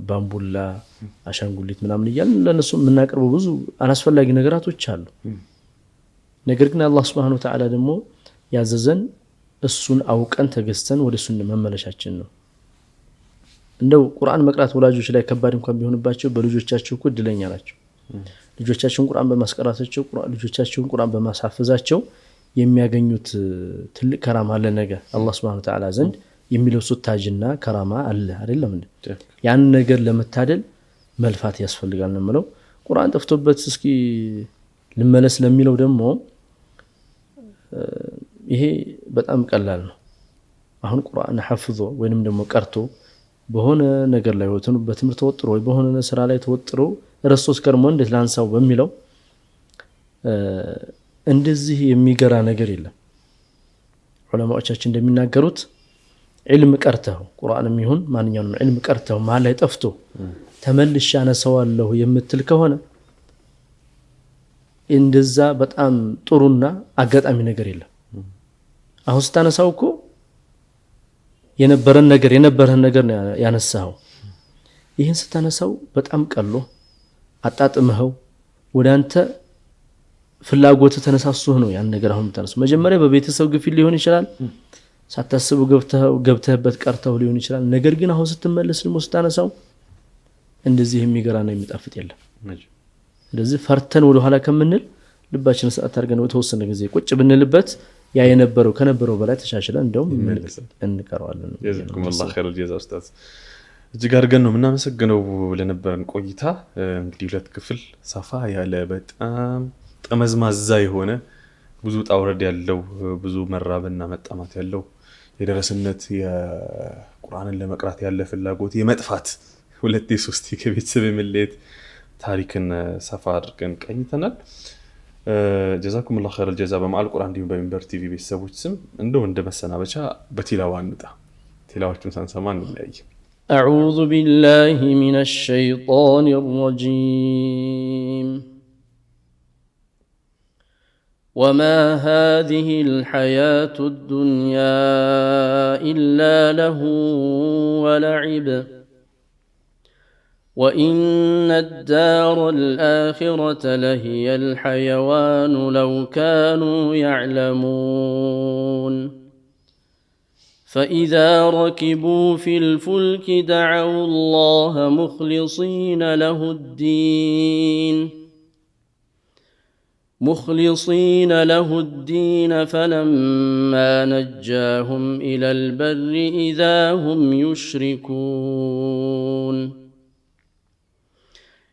ባምቡላ፣ አሻንጉሊት ምናምን እያልን ለነሱ የምናቀርበው ብዙ አላስፈላጊ ነገራቶች አሉ። ነገር ግን አላህ Subhanahu Wa Ta'ala ደግሞ ያዘዘን እሱን አውቀን ተገዝተን ወደ እሱ መመለሻችን ነው። እንደው ቁርአን መቅራት ወላጆች ላይ ከባድ እንኳን ቢሆንባቸው በልጆቻቸው እኮ እድለኛ ናቸው። ልጆቻቸውን ቁርአን በማስቀራታቸው ልጆቻቸውን ቁርአን በማሳፈዛቸው የሚያገኙት ትልቅ ከራማ አለ። ነገር አላህ Subhanahu Wa Ta'ala ዘንድ የሚለብሱት ታጅና ከራማ አለ አይደለም እንዴ? ያን ነገር ለመታደል መልፋት ያስፈልጋል ነው ማለት። ቁርአን ጠፍቶበት እስኪ ልመለስ ለሚለው ደግሞ ይሄ በጣም ቀላል ነው። አሁን ቁርአን ሐፍዞ ወይንም ደግሞ ቀርቶ በሆነ ነገር ላይ ወጥቶ በትምህርት ተወጥሮ ወይ በሆነ ስራ ላይ ተወጥሮ ረስቶስ ከርሞ እንዴት ላንሳው በሚለው እንደዚህ የሚገራ ነገር የለም። ዑለማዎቻችን እንደሚናገሩት ዒልም ቀርተው ቁርአንም ይሁን ማንኛውንም ዒልም ቀርተው ማን ላይ ጠፍቶ ተመልሼ አነሳዋለሁ የምትል ከሆነ እንደዛ በጣም ጥሩና አጋጣሚ ነገር የለም። አሁን ስታነሳው እኮ የነበረን ነገር ያነሳው ይሄን ስታነሳው በጣም ቀሎ አጣጥመው ወደ አንተ ፍላጎት ተነሳሱህ ነው ያን ነገር አሁን ተነሳው። መጀመሪያ በቤተሰብ ግፊት ሊሆን ይችላል፣ ሳታስቡ ገብተህበት ቀርተው ሊሆን ይችላል። ነገር ግን አሁን ስትመለስ ደግሞ ስታነሳው እንደዚህ የሚገራና የሚጣፍጥ የለም። ስለዚህ ፈርተን ወደ ኋላ ከምንል ልባችን ሰዓት አድርገን ወተወሰነ ጊዜ ቁጭ ብንልበት ያ የነበረው ከነበረው በላይ ተሻሽለን እንደውም እንቀራዋለን። ጀዛኩሙላህ ኸይር ጀዛ ኡስታዝ። እጅግ አድርገን ነው የምናመሰግነው ለነበረን ቆይታ። እንግዲህ ሁለት ክፍል ሰፋ ያለ በጣም ጠመዝማዛ የሆነ ብዙ ጣውረድ ያለው ብዙ መራብና መጣማት ያለው የደረስነት የቁርአንን ለመቅራት ያለ ፍላጎት የመጥፋት ሁለቴ ሶስቴ ከቤተሰብ የመለየት ታሪክን ሰፋ አድርገን ቀኝተናል። ጀዛኩሙላህ ኸይር ጀዛ። በመዓል ቁርአን ዲን በሚንበር ቲቪ ቤተሰቦች ስም እንደው እንደ መሰናበቻ በቲላዋ እንጣ ቲላዋቹን ሳንሰማ እንለያይ። أعوذ بالله من الشيطان الرجيم. وما هذه الحياة الدنيا إلا له ولعب وإن الدار الآخرة لهي الحيوان لو كانوا يعلمون. فإذا ركبوا في الفلك دعوا الله مخلصين له الدين فلما نجاهم إلى البر إذا هم يشركون.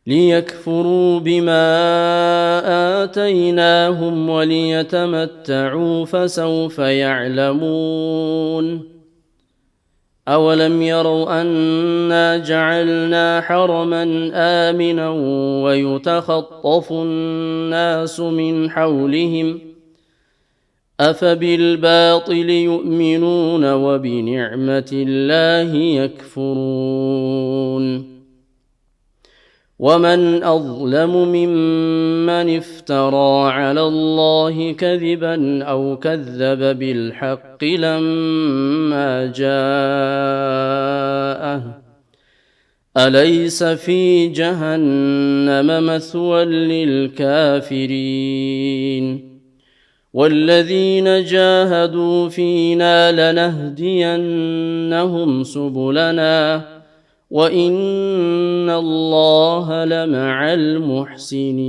ليكفروا بما آتيناهم وليتمتعوا فسوف يعلمون. أولم يروا أنا جعلنا حرما آمنا ويتخطف الناس من حولهم أفبالباطل يؤمنون وبنعمة الله يكفرون ومن أظلم ممن افترى على الله كذبا أو كذب بالحق لما جاءه أليس في جهنم مثوى للكافرين والذين جاهدوا فينا لنهدينهم سبلنا وإن الله لمع المحسنين